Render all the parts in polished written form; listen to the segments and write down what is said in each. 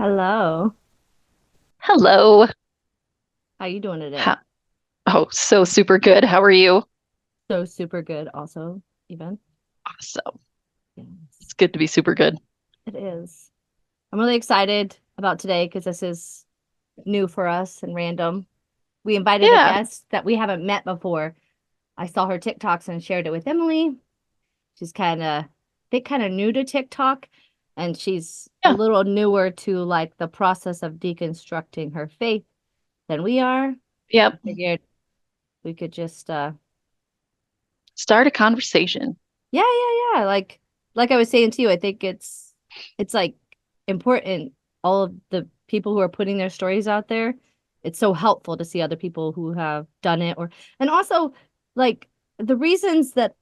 Hello. Hello. How you doing today? How, oh, so super good. How are you? So super good also, even. Awesome. Yes, It's good to be super good. it is. I'm really excited about today because this is new for us and random. We invited a Yeah. guest that we haven't met before. I saw her TikToks and shared it with Emily. She's kind of new to TikTok, and she's a Yeah. little newer to like the process of deconstructing her faith than we are. Yep. Figured we could just Start a conversation. yeah. Like I was saying to you, I think it's like important all of the people who are putting their stories out there. It's so helpful to see other people who have done it or and also like the reasons that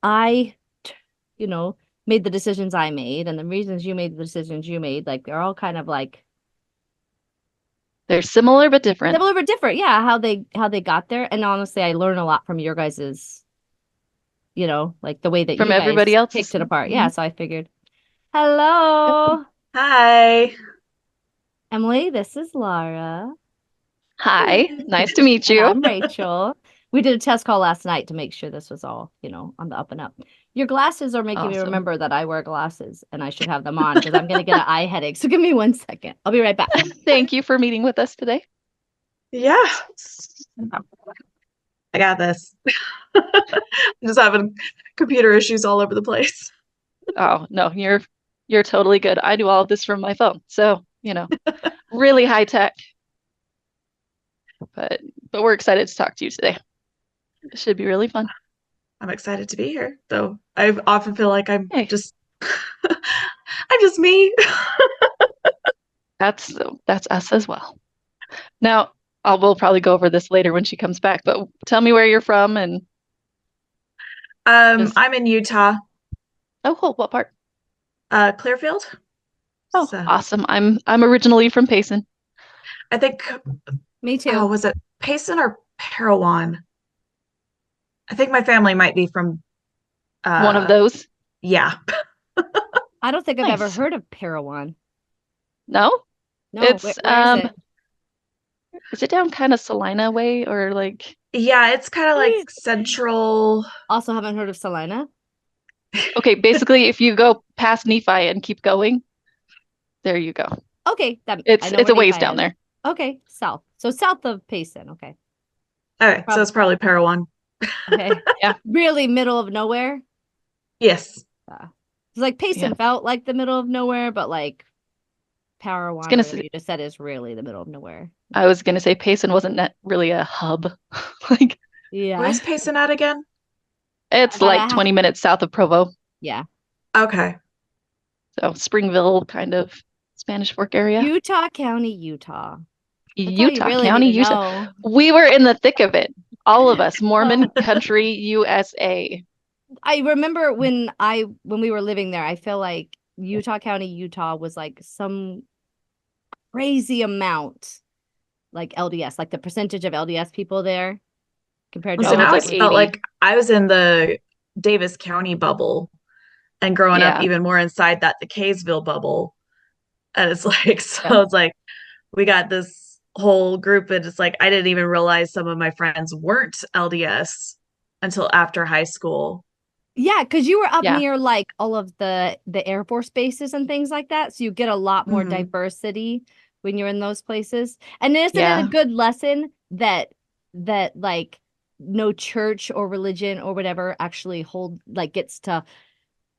you know, made the decisions I made and the reasons you made the decisions you made, like they're all kind of like They're similar but different similar but different. Yeah, how they got there. And honestly, I learn a lot from your guys's, like the way that from you everybody guys else's. picked it apart. Yeah, Mhm. so I figured, Yep. hello. Hi. Emily, this is Laura. Hi. Nice to meet And you. I'm Rachel. We did a test call last night to make sure this was all, on the up and up. Your glasses are making me Awesome. remember that I wear glasses and I should have them on because I'm going to get an eye headache. So give me 1 second. I'll be right back. Thank you for meeting with us today. Yeah, I got this. I'm just having computer issues all over the place. Oh, no, you're totally good. I do all of this from my phone. So, really high tech, but but we're excited to talk to you today. It should be really fun. I'm excited to be here, though. I often feel like I'm Hey, just I'm just me. that's that's us as well. Now, we'll probably go over this later when she comes back, but tell me where you're from and just, I'm in Utah, oh, cool, what part? Clearfield. Oh, So awesome. I'm originally from Payson. I think, Me oh, too. was it Payson or Parowan? I think my family might be from, One of uh, those. yeah. I don't think I've ever Nice. heard of Parowan. No? No, where, It's where is it? is it down kind of Salina way or like Yeah, it's kind of like central. Also haven't heard of Salina. okay, basically if you go past Nephi and keep going, there you go. Okay, that I It's know it's where a ways Nephi down is. there. Okay, south. So south of Payson. Okay. Okay, so Prob it's probably Parowan. okay. Yeah. Really middle of nowhere. Yes. It's like Yeah. Payson felt like the middle of nowhere, but like It's Parowan or gonna whatever say you just said is really the middle of nowhere. I was gonna say Payson wasn't really a hub. Like Yeah. Where's Payson at again? it's About like 20 minutes south of Provo. yeah. Okay. So Springville kind of Spanish Fork area. Utah County, Utah. That's all you Utah really need County, to Utah. know. We were in the thick of it. All of us, Uh, Mormon country, USA. I remember when we were living there, I feel like Utah County, Utah was like some crazy amount like LDS, like the percentage of LDS people there compared to Listen, Oh, other it's I like always places. felt 80. like I was in the Davis County bubble and growing up Yeah. even more inside that the Kaysville bubble. And it's like, Yeah. so it's like we got this whole group, and it's like I didn't even realize some of my friends weren't LDS until after high school. Yeah, because you were up Yeah. near like all of the Air Force bases and things like that. So you get a lot more Hmm. diversity when you're in those places. And isn't it a Yeah. good lesson that like no church or religion or whatever actually gets to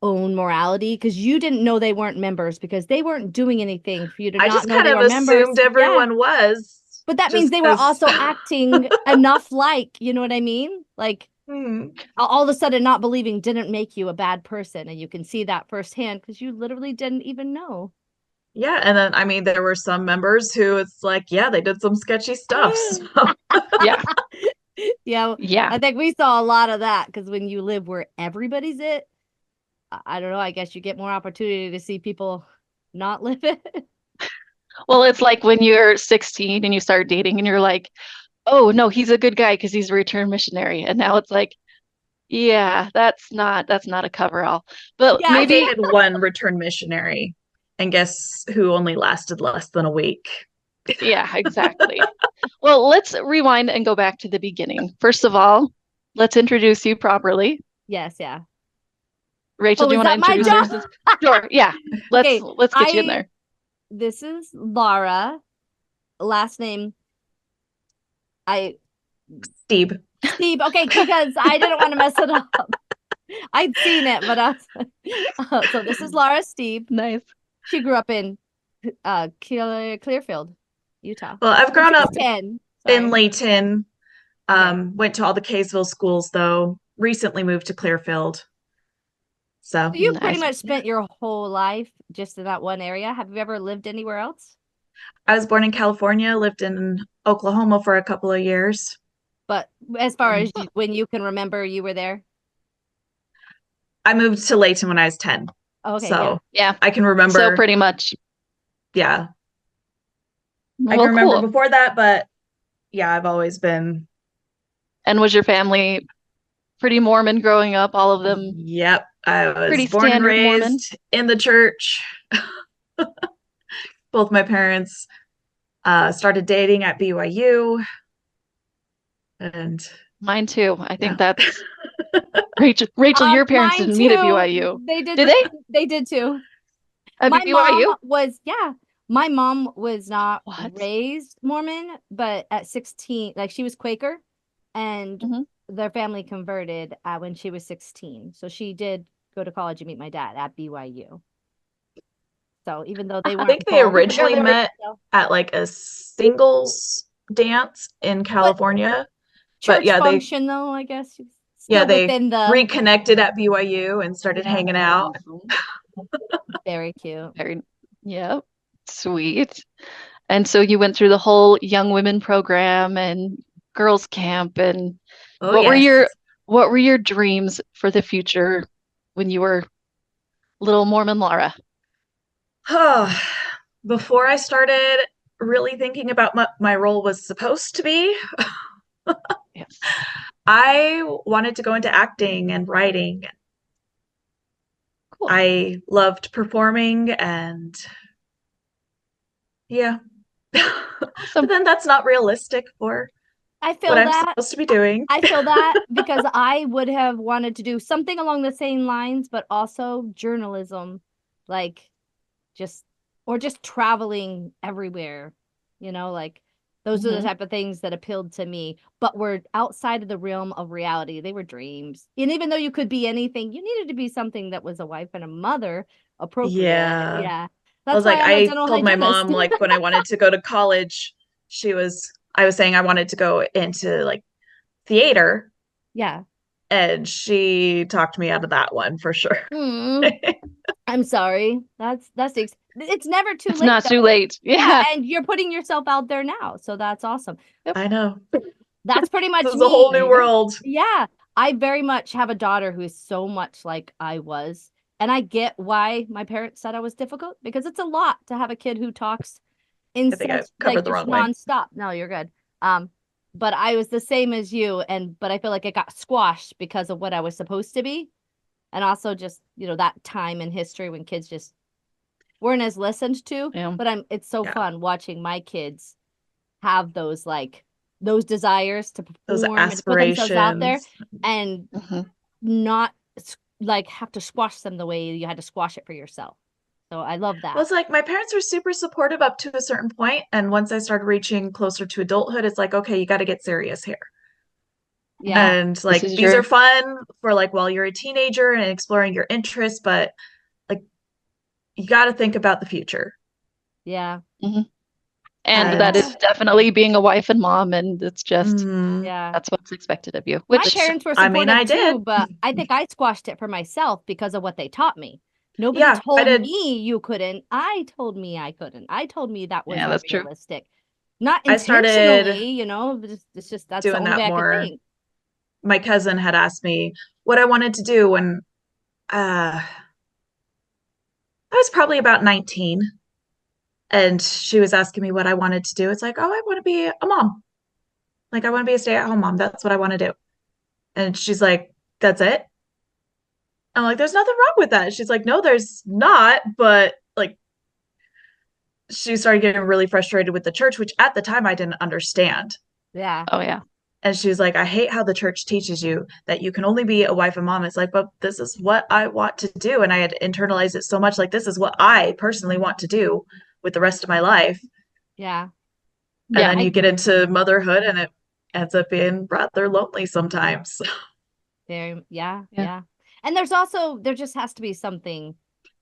own morality? Because you didn't know they weren't members because they weren't doing anything for you to I not just know kind they of were members. assumed Yeah. everyone was But that means just they were because. also acting enough like, you know what I mean? Like Hmm. all of a sudden not believing didn't make you a bad person, and you can see that firsthand because you literally didn't even know. Yeah, and then I mean there were some members who it's like, yeah, they did some sketchy stuff. So Yeah. Yeah, Yeah. I think we saw a lot of that because when you live where everybody's it, I don't know, I guess you get more opportunity to see people not live it. Well, it's like when you're 16 and you start dating and you're like, oh no, he's a good guy because he's a return missionary. And now it's like, yeah, that's not a coverall. But Yeah. I maybe dated one return missionary, And guess who only lasted less than a week? Yeah, exactly. Well, let's rewind and go back to the beginning. First of all, let's introduce you properly. Yes, yeah. Rachel, Oh, do you is want to that my introduce job? yourself? Sure, yeah. Okay, Let's get you in there. This is Laura. Last name, Steve. Steve. Okay, because I didn't want to mess it up. I'd seen it, but I was so this is Laura Steve. Nice. She grew up in Clearfield, Utah. Well, I've grown up 10. in Layton. Okay. Went to all the Kaysville schools though. Recently moved to Clearfield. So So you pretty Nice. much spent your whole life just in that one area. Have you ever lived anywhere else? I was born in California, lived in Oklahoma for a couple of years. But as far Um, as when you can remember, you were there. I moved to Layton when I was 10. Oh, okay, So Yeah. I can So remember, pretty much. yeah, I Well, can remember cool. before that, but yeah, I've always been, And was your family pretty Mormon growing up? All of them yep, I was pretty born and standard Mormon? raised in the church. Both my parents started dating at BYU. And Mine too. I think yeah. that's Rachel, your parents Mine didn't meet at too. BYU. They did. Did they? They did too. At My mom BYU? was, yeah. My mom was not What? raised Mormon, but at 16, like she was Quaker, and Mhm. their family converted when she was 16. So she did go to college and meet my dad at BYU. So even though they I weren't think they both originally together, met so at like a singles dance in California. But church yeah, function though, I guess, yeah, still they within the reconnected at BYU and started Yeah. hanging out. very cute. Very, yeah, sweet. And so you went through the whole young women program and girls camp and Oh, what were yes. your dreams for the future when you were little Mormon Laura? Oh, before I started really thinking about what my role was supposed to be, Yes. I wanted to go into acting and writing. Cool. I loved performing and yeah. But Awesome. then that's not realistic for I feel what I'm that. supposed to be doing. I feel that because I would have wanted to do something along the same lines, but also journalism, like just or just traveling everywhere, like those are the Mhm. type of things that appealed to me, but were outside of the realm of reality. They were dreams. And even though you could be anything, you needed to be something that was a wife and a mother appropriate. Yeah. Yeah. I That's was why like, I'm a I dental told my hygienist. mom, like, when I wanted to go to college, I was saying I wanted to go into like theater, Yeah. and she talked me out of that one for sure. Mm, I'm sorry. It's never too It's late not though. too late. Yeah. And you're putting yourself out there now. So that's awesome. I know. That's pretty much This is a whole me. new world. Yeah. I very much have a daughter who is so much like I was. And I get why my parents said I was difficult because it's a lot to have a kid who talks in I think I such covered like the just wrong way. nonstop. No, you're good. But I was the same as you, but I feel like it got squashed because of what I was supposed to be. And also just, that time in history when kids just weren't as listened to. Yeah. But it's so Yeah. fun watching my kids have those desires to Those perform and put themselves out there aspirations. and Mhm. not like have to squash them the way you had to squash it for yourself. So I love Well, that. it's like my parents were super supportive up to a certain point, and once I started reaching closer to adulthood, it's like, okay, you got to get serious here. Yeah. And like is these your- are fun for like while you're a teenager and exploring your interests, but like you got to think about the future. Yeah. And that is definitely being a wife and mom, and it's just Mhm. Yeah. that's what's expected of you. My Which parents were I mean, supportive I did. too, but I think I squashed it for myself because of what they taught me. Nobody Yeah, I told did. me you couldn't. I told me I couldn't. I told me that was Yeah, that's true. unrealistic. Not I started intentionally, it's just that's the doing only that way I could more. think. My cousin had asked me what I wanted to do when I was probably about 19. And she was asking me what I wanted to do. It's like, oh, I want to be a mom. Like, I want to be a stay-at-home mom. That's what I want to do. And she's like, that's it? I'm like, there's nothing wrong with that. She's like, no, there's not. But like, she started getting really frustrated with the church, which at the time I didn't understand. Yeah. Oh yeah. And she was like, I hate how the church teaches you that you can only be a wife and mom. It's like, but this is what I want to do. And I had internalized it so much, like, this is what I personally want to do with the rest of my life. Yeah. And Yeah. then you get into motherhood and it ends up being rather lonely sometimes. Very, yeah, Yeah. yeah. And there just has to be something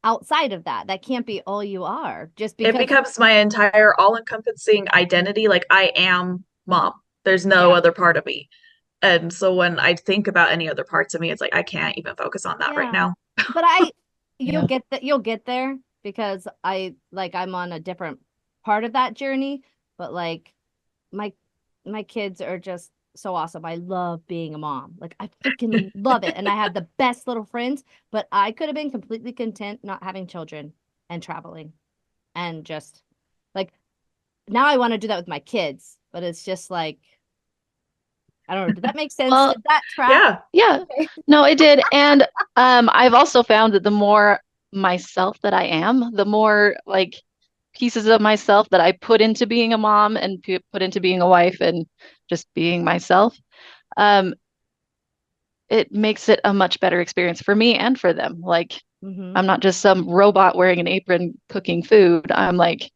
outside of that. That can't be all you are just It because, becomes my entire all-encompassing identity. Like, I am mom. There's no Yeah. other part of me. And so when I think about any other parts of me, it's like I can't even focus on that right yeah. now. But Yeah. you'll get there because I'm on a different part of that journey. But like my my kids are just so awesome. I love being a mom. Like I freaking love it. And I have the best little friends, but I could have been completely content not having children and traveling and just like now I want to do that with my kids, but it's just like I don't know. Did that make sense? Well, Did that track? Yeah. yeah. Okay. No, it did. And I've also found that the more myself that I am, the more like pieces of myself that I put into being a mom and put into being a wife and just being myself, um, it makes it a much better experience for me and for them. Like Mm-hmm. I'm not just some robot wearing an apron cooking food. I'm like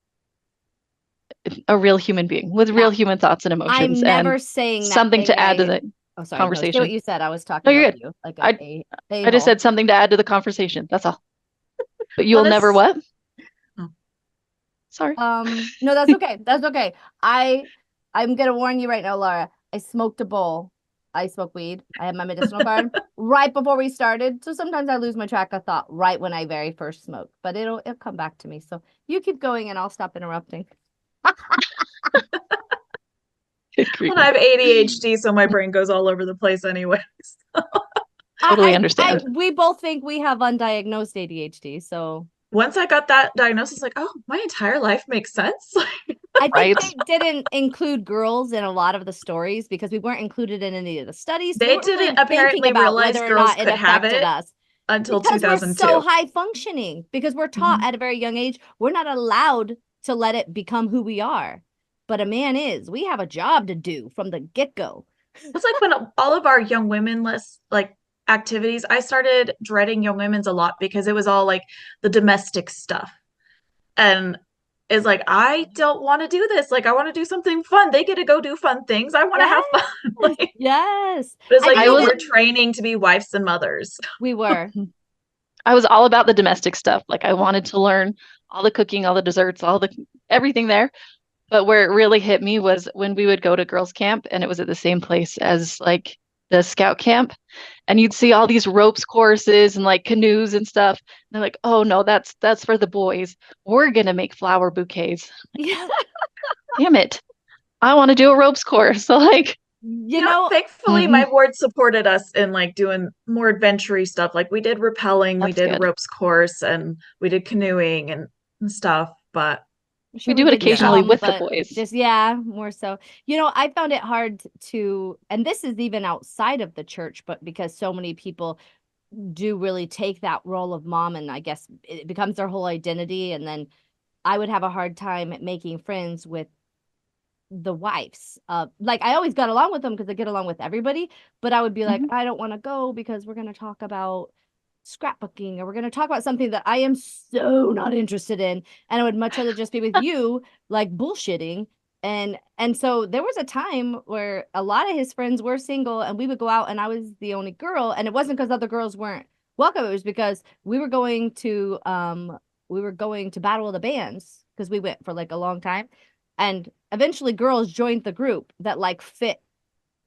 a real human being with real Yeah. human thoughts and I'm emotions never and saying that something thing to add to I the oh sorry, no, say what conversation. you said. I was No, talking you're about good. you like I a I just hole. said something to add to the conversation. That's all. But you Well, will never this, what? oh, Sorry. No, that's okay. That's okay. I'm gonna warn you right now, Laura. I smoked a bowl. I smoke weed. I had my medicinal card right before we started. So sometimes I lose my track of thought right when I very first smoke, but it'll come back to me. So you keep going and I'll stop interrupting. well, I have ADHD, so my brain goes all over the place anyways. Totally understand. We both think we have undiagnosed ADHD, so Once I got that diagnosis, like, oh, my entire life makes sense. I think Right. they didn't include girls in a lot of the stories because we weren't included in any of the studies. So They weren't really didn't thinking apparently about realize whether or girls not it could have affected it us until because we're so 2002. high functioning, because we're taught Mhm. at a very young age, we're not allowed to let it become who we are. But a man is. We have a job to do from the get-go. It's like when all of our young women list like activities, I started dreading young women's a lot because it was all like the domestic stuff. And it's like, I don't want to do this. Like, I want to do something fun. They get to go do fun things. I want to have fun. Like, Yes. but it's I like, think I no, was we're training to be wives and mothers. we were. I was all about the domestic stuff. Like I wanted to learn all the cooking, all the desserts, all the everything there. But where it really hit me was when we would go to girls' camp and it was at the same place as like the scout camp. And you'd see all these ropes courses and like canoes and stuff. And they're like, oh no, that's for the boys. We're gonna make flower bouquets. Yeah. Damn it. I want to do a ropes course. So like, You know, Thankfully, mhm, my board supported us in like doing more adventure stuff. Like we did rappelling, we that's did good. ropes course, and we did canoeing and stuff. But I'm We sure do we it did occasionally some, with the but boys. just yeah, more so. You know, I found it hard to, and this is even outside of the church, but because so many people do really take that role of mom, and I guess it becomes their whole identity. And then I would have a hard time at making friends with the wives. Like I always got along with them because I get along with everybody, but I would be like, Mhm. I don't want to go because we're going to talk about scrapbooking or we're going to talk about something that I am so not interested in, and I would much rather just be with you, like bullshitting. And so there was a time where a lot of his friends were single and we would go out and I was the only girl, and it wasn't because other girls weren't welcome, it was because we were going to Battle of the Bands because we went for like a long time, and eventually girls joined the group that like fit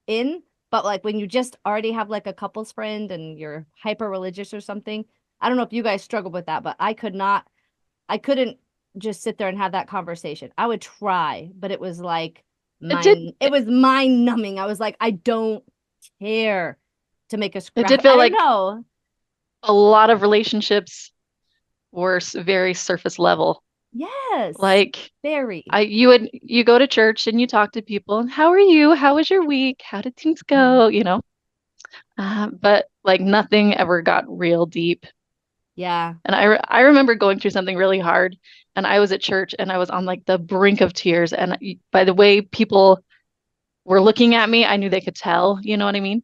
in. But like when you just already have like a couple's friend and you're hyper religious or something, I don't know if you guys struggle with that, but I couldn't just sit there and have that conversation. I would try, but it was like It did it was mind numbing. I was like, I don't care to make a it scrap. did feel I don't like know. a lot of relationships were very surface level. Yes, Like very. you go to church and you talk to people and how are you? How was your week? How did things go? You know, but like nothing ever got real deep. Yeah. And I remember going through something really hard and I was at church and I was on like the brink of tears. And by the way people were looking at me, I knew they could tell, you know what I mean?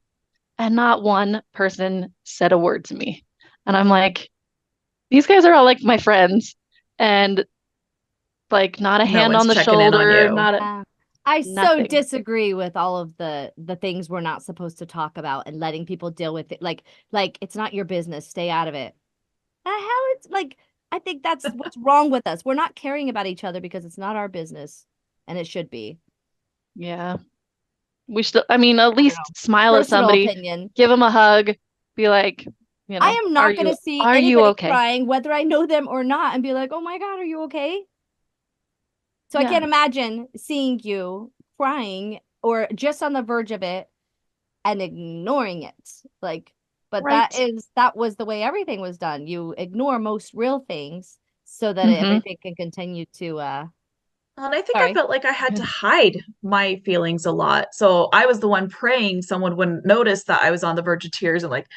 And not one person said a word to me. And I'm like, these guys are all like my friends, and like not a No hand one's on the checking in on shoulder, you. not a I so nothing. disagree with all of the things we're not supposed to talk about and letting people deal with it. Like it's not your business. Stay out of it. The hell, it's like I think that's what's wrong with us. We're not caring about each other because it's not our business, and it should be. Yeah. We should, I mean, at I don't least know. smile at Personal somebody, opinion. give them a hug, be like, you I know, am not going to see are you anybody okay? crying, whether I know them or not, and be like, "Oh my God, are you okay?" So I Yeah. can't imagine seeing you crying or just on the verge of it and ignoring it. Like, but Right. that was the way everything was done. You ignore most real things so that Mm-hmm. everything can continue to And I think I sorry. felt like I had to hide my feelings a lot. So I was the one praying someone wouldn't notice that I was on the verge of tears and like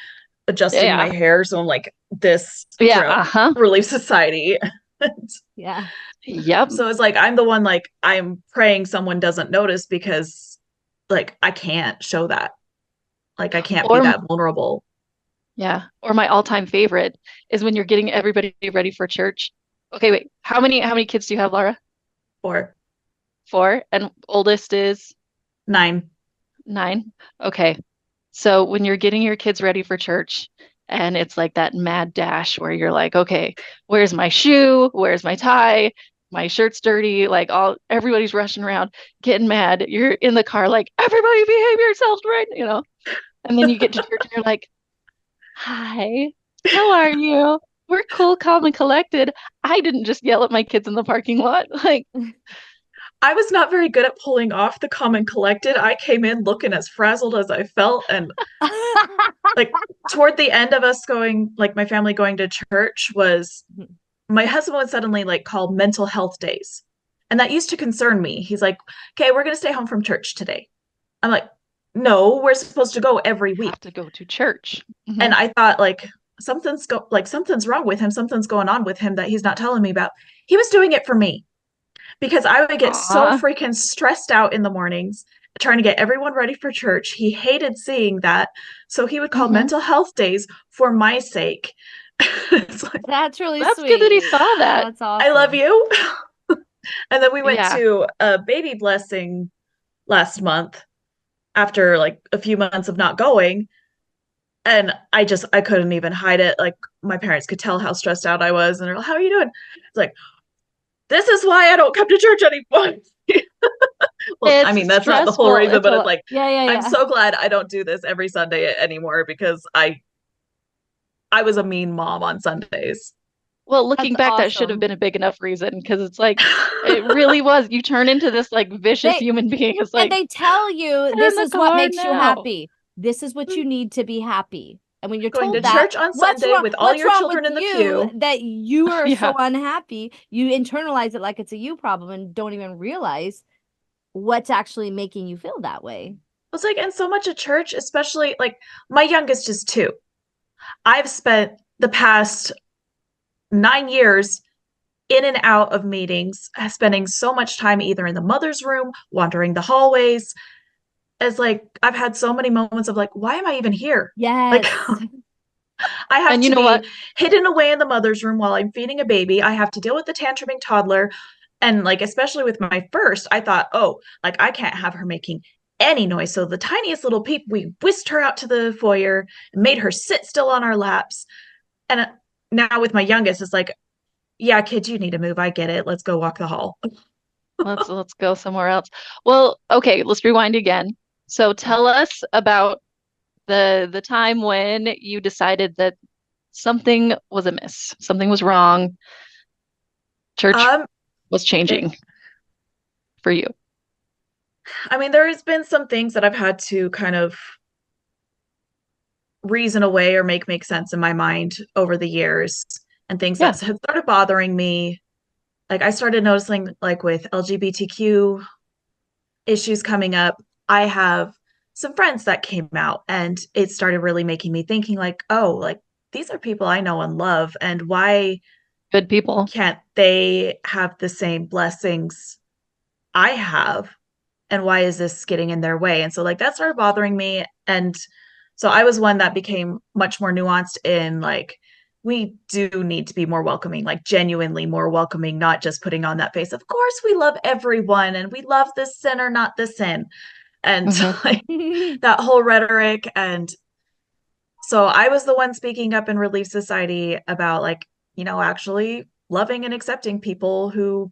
adjusting my Yeah. hair. So I'm like this Yeah. throughout Uh-huh. Relief Society. Yeah. Yep. So it's like I'm the one like I'm praying someone doesn't notice because like I can't show that. Like I can't be Or that vulnerable. yeah. Or my all-time favorite is when you're getting everybody ready for church. Okay, wait. How many kids do you have, Laura? Or 4, and oldest is 9. 9. Okay. So when you're getting your kids ready for church and it's like that mad dash where you're like, okay, where's my shoe? Where's my tie? My shirt's dirty. Like everybody's rushing around, getting mad. You're in the car like, everybody behave yourselves, right? You know. And then you get to church and you're like, hi, how are you? We're cool, calm, and collected. I didn't just yell at my kids in the parking lot. Like, I was not very good at pulling off the calm and collected. I came in looking as frazzled as I felt. And like toward the end of us going, like my family going to church was my husband would suddenly like call mental health days. And that used to concern me. He's like, okay, we're going to stay home from church today. I'm like, no, we're supposed to go every you week. have to go to church. Mhm. And I thought like something's wrong with him. Something's going on with him that he's not telling me about. He was doing it for me because I would get so Aw. freaking stressed out in the mornings trying to get everyone ready for church. He hated seeing that. So he would call Mhm. mental health days for my sake. It's like, That's really That's sweet. good that he saw that. That's awesome. I love you. And then we went Yeah. to a baby blessing last month after like a few months of not going. And I couldn't even hide it. Like my parents could tell how stressed out I was. And they're like, how are you doing? It's like, this is why I don't come to church anymore. Well, I It's mean, that's not the whole stressful. reason, It's a but it's lot. like, Yeah. I'm so glad I don't do this every Sunday anymore because I was a mean mom on Sundays. Well, That's looking back, that should have awesome. been a big enough reason because it's like it really was. You turn into this like vicious They human being. It's and like, they tell you get this in the is what car makes you now. happy. This is what you need to be happy. And when you're Going to told that, church on what's Sunday wrong? with all What's your wrong children with in the you pew. that you are Yeah. so unhappy? You internalize it like it's a you problem and don't even realize what's actually making you feel that way. It's like, and so much at church, especially like my youngest is 2. I've spent the past 9 years in and out of meetings, spending so much time either in the mother's room, wandering the hallways. As like, I've had so many moments of like, why am I even here? Like, Yes. I have And you to know be what? hidden away in the mother's room while I'm feeding a baby. I have to deal with the tantruming toddler. And like, especially with my first, I thought, oh, like I can't have her making any noise. So the tiniest little peep, we whisked her out to the foyer and made her sit still on our laps. And now with my youngest, it's like, yeah, kids, you need to move. I get it. Let's go walk the hall. Let's go somewhere else. Well, okay, let's rewind again. So tell us about the time when you decided that something was amiss, something was wrong, church Um, was changing for you. I mean, there's been some things that I've had to kind of reason away or make sense in my mind over the years and things Yeah. that have started bothering me. Like I started noticing like with LGBTQ issues coming up, I have some friends that came out and it started really making me thinking like, oh, like these are people I know and love and why Good people. can't they have the same blessings I have? And why is this getting in their way? And so like that started bothering me. And so I was one that became much more nuanced in like, we do need to be more welcoming, like genuinely more welcoming, not just putting on that face. Of course, we love everyone and we love the sin or not the sin. And like that whole rhetoric. And so I was the one speaking up in Relief Society about like, actually loving and accepting people who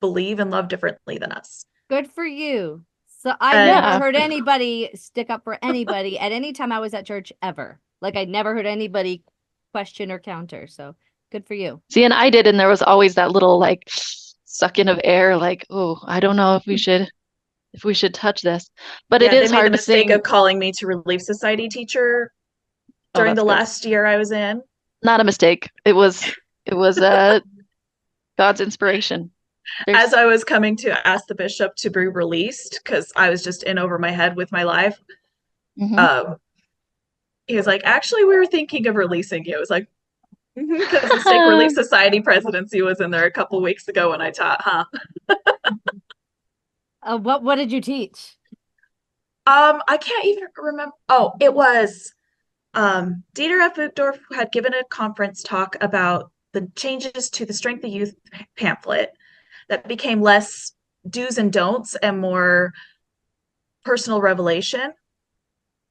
believe and love differently than us. Good for you. So I And- never Yeah. heard anybody stick up for anybody at any time I was at church ever. Like I never heard anybody question or counter. So good for you. See, and I did, and there was always that little like suck in of air, like, oh, I don't know if we should touch this. But it Yeah, is they made the hard to mistake sing. of calling me to Relief Society teacher Oh, during that's the good. last year I was in. Not a mistake. It was God's inspiration. As I was coming to ask the bishop to be released, because I was just in over my head with my life. Mhm. He was like, actually, we were thinking of releasing you. I was like, because the Stake Relief Society presidency was in there a couple weeks ago when I taught, huh? What did you teach? I can't even remember. Oh, it was Dieter F. Uchtdorf had given a conference talk about the changes to the Strength of Youth pamphlet that became less do's and don'ts and more personal revelation.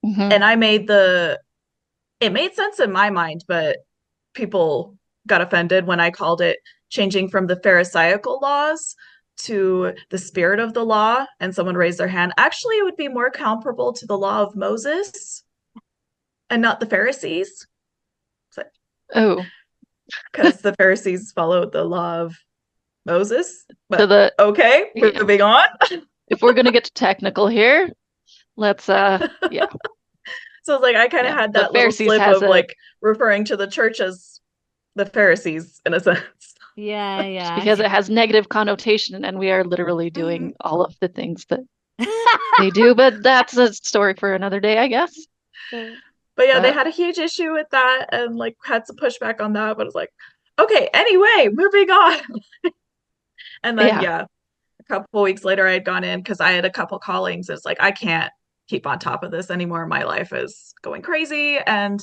Mhm. And it made sense in my mind, but people got offended when I called it changing from the Pharisaical laws to the spirit of the law. And someone raised their hand. Actually, it would be more comparable to the law of Moses and not the Pharisees. Oh, Because the Pharisees followed the law of Moses. so But okay, yeah. moving on. if we're gonna get technical here, let's yeah. So it's like I kind of Yeah, had the that little Pharisees slip has of a- like referring to the church as the Pharisees in a sense. Yeah, yeah. because it has negative connotation, and we are literally doing all of the things that they do. But that's a story for another day, I guess. But yeah, they But- had a huge issue with that and like had some pushback on that. But it's like, okay, anyway, moving on. And then Yeah. a couple weeks later, I had gone in because I had a couple callings. It's like I can't keep on top of this anymore. My life is going crazy, and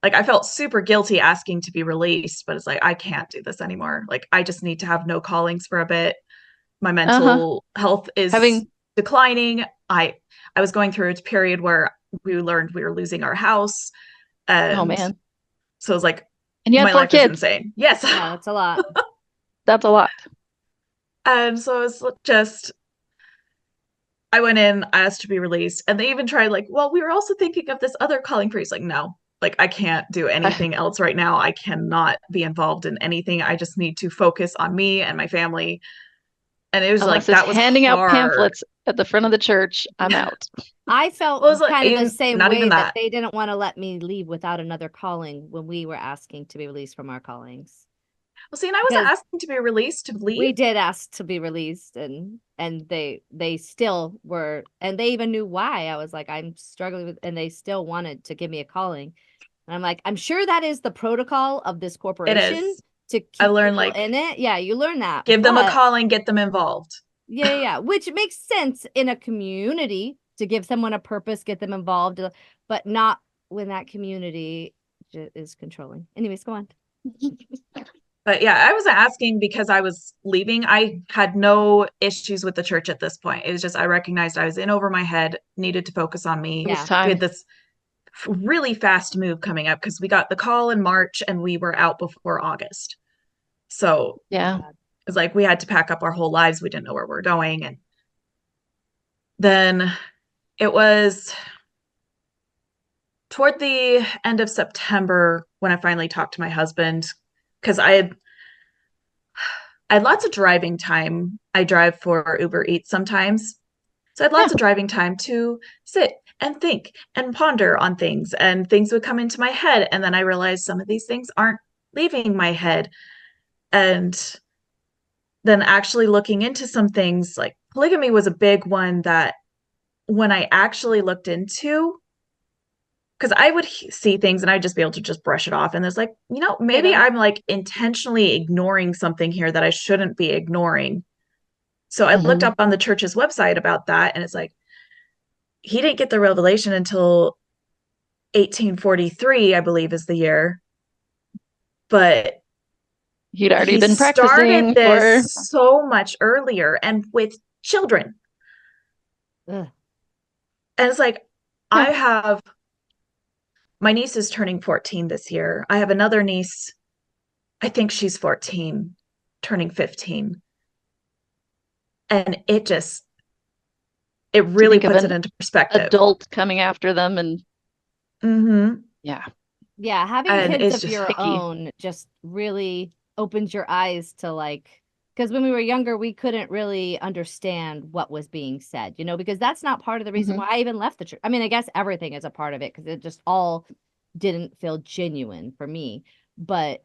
like I felt super guilty asking to be released, but it's like I can't do this anymore. Like I just need to have no callings for a bit. My mental health is Having- declining. I was going through a period where we learned we were losing our house, and Oh man. so it was like And you had my 4 life is kids. insane. Yes. Yeah, that's a lot. That's a lot. And so it's just I went in, asked to be released, and they even tried like, well, we were also thinking of this other calling priest. Like, no, like I can't do anything else right now. I cannot be involved in anything. I just need to focus on me and my family. And it was like Unless it's that was handing out hard. pamphlets at the front of the church, I'm out. I felt Well, it was like, kind of the even- same not way even that that. they didn't want to let me leave without another calling when we were asking to be released from our callings. Well, see, and I wasn't Because asking to be released to leave. we did ask to be released, and they still were, and they even knew why. I was like, I'm struggling with, and they still wanted to give me a calling. And I'm like, I'm sure that is the protocol of this corporation is. to keep I learned, people like, in it. Yeah, you learn that. Give them a but- calling, get them involved. Yeah, which makes sense in a community to give someone a purpose, get them involved, but not when that community is controlling. Anyways, go on. But yeah, I wasn't asking because I was leaving. I had no issues with the church at this point. It was just I recognized I was in over my head, needed to focus on me. It Yeah. was We time. had this really fast move coming up because we got the call in March and we were out before August. So Yeah. it's like we had to pack up our whole lives. We didn't know where we were going. And then it was toward the end of September when I finally talked to my husband because I had lots of driving time. I drive for Uber Eats sometimes. So I had lots of driving time to sit and think and ponder on things, and things would come into my head. And then I realized some of these things aren't leaving my head. And then actually looking into some things, like polygamy was a big one that when I actually looked into, because I would see things and I'd just be able to just brush it off. And there's like, maybe Ditto. I'm like intentionally ignoring something here that I shouldn't be ignoring. So I looked Mhm. up on the church's website about that, and it's like, he didn't get the revelation until 1843, I believe is the year. But He'd already he been started practicing for, this so much earlier and with children. Ugh. And it's like, yeah. I have my niece is turning 14 this year. I have another niece, I think she's 14, turning 15. And it To really think of puts it an into perspective. adult coming after them, and Mm-hmm. yeah, Yeah, having And kids it's of just your picky. own just really opens your eyes to like, because when we were younger, we couldn't really understand what was being said, because that's not part of the reason Mhm. why I even left the church. I mean, I guess everything is a part of it because it just all didn't feel genuine for me. But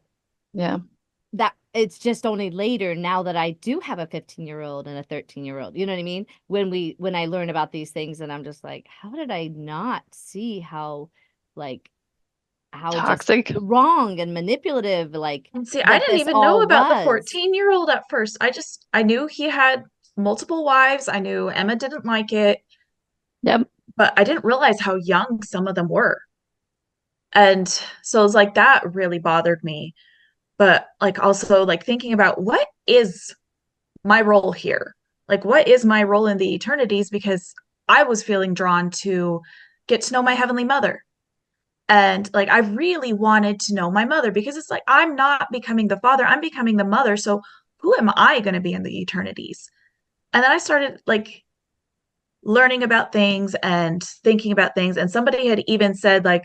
Yeah. that it's just only later now that I do have a 15-year-old and a 13-year-old. You know what I mean? When I learn about these things and I'm just like, how did I not see like how just Toxic. wrong and manipulative like And see, I that didn't this even know all about the was. 14-year-old at first. I knew he had multiple wives. I knew Emma didn't like it, Yep. but I didn't realize how young some of them were. And so it's like that really bothered me. But like also like thinking about what is my role here? Like what is my role in the eternities? Because I was feeling drawn to get to know my heavenly mother. And like I really wanted to know my mother because it's like I'm not becoming the father, I'm becoming the mother. So who am I going to be in the eternities? And then I started like learning about things and thinking about things. And somebody had even said, like,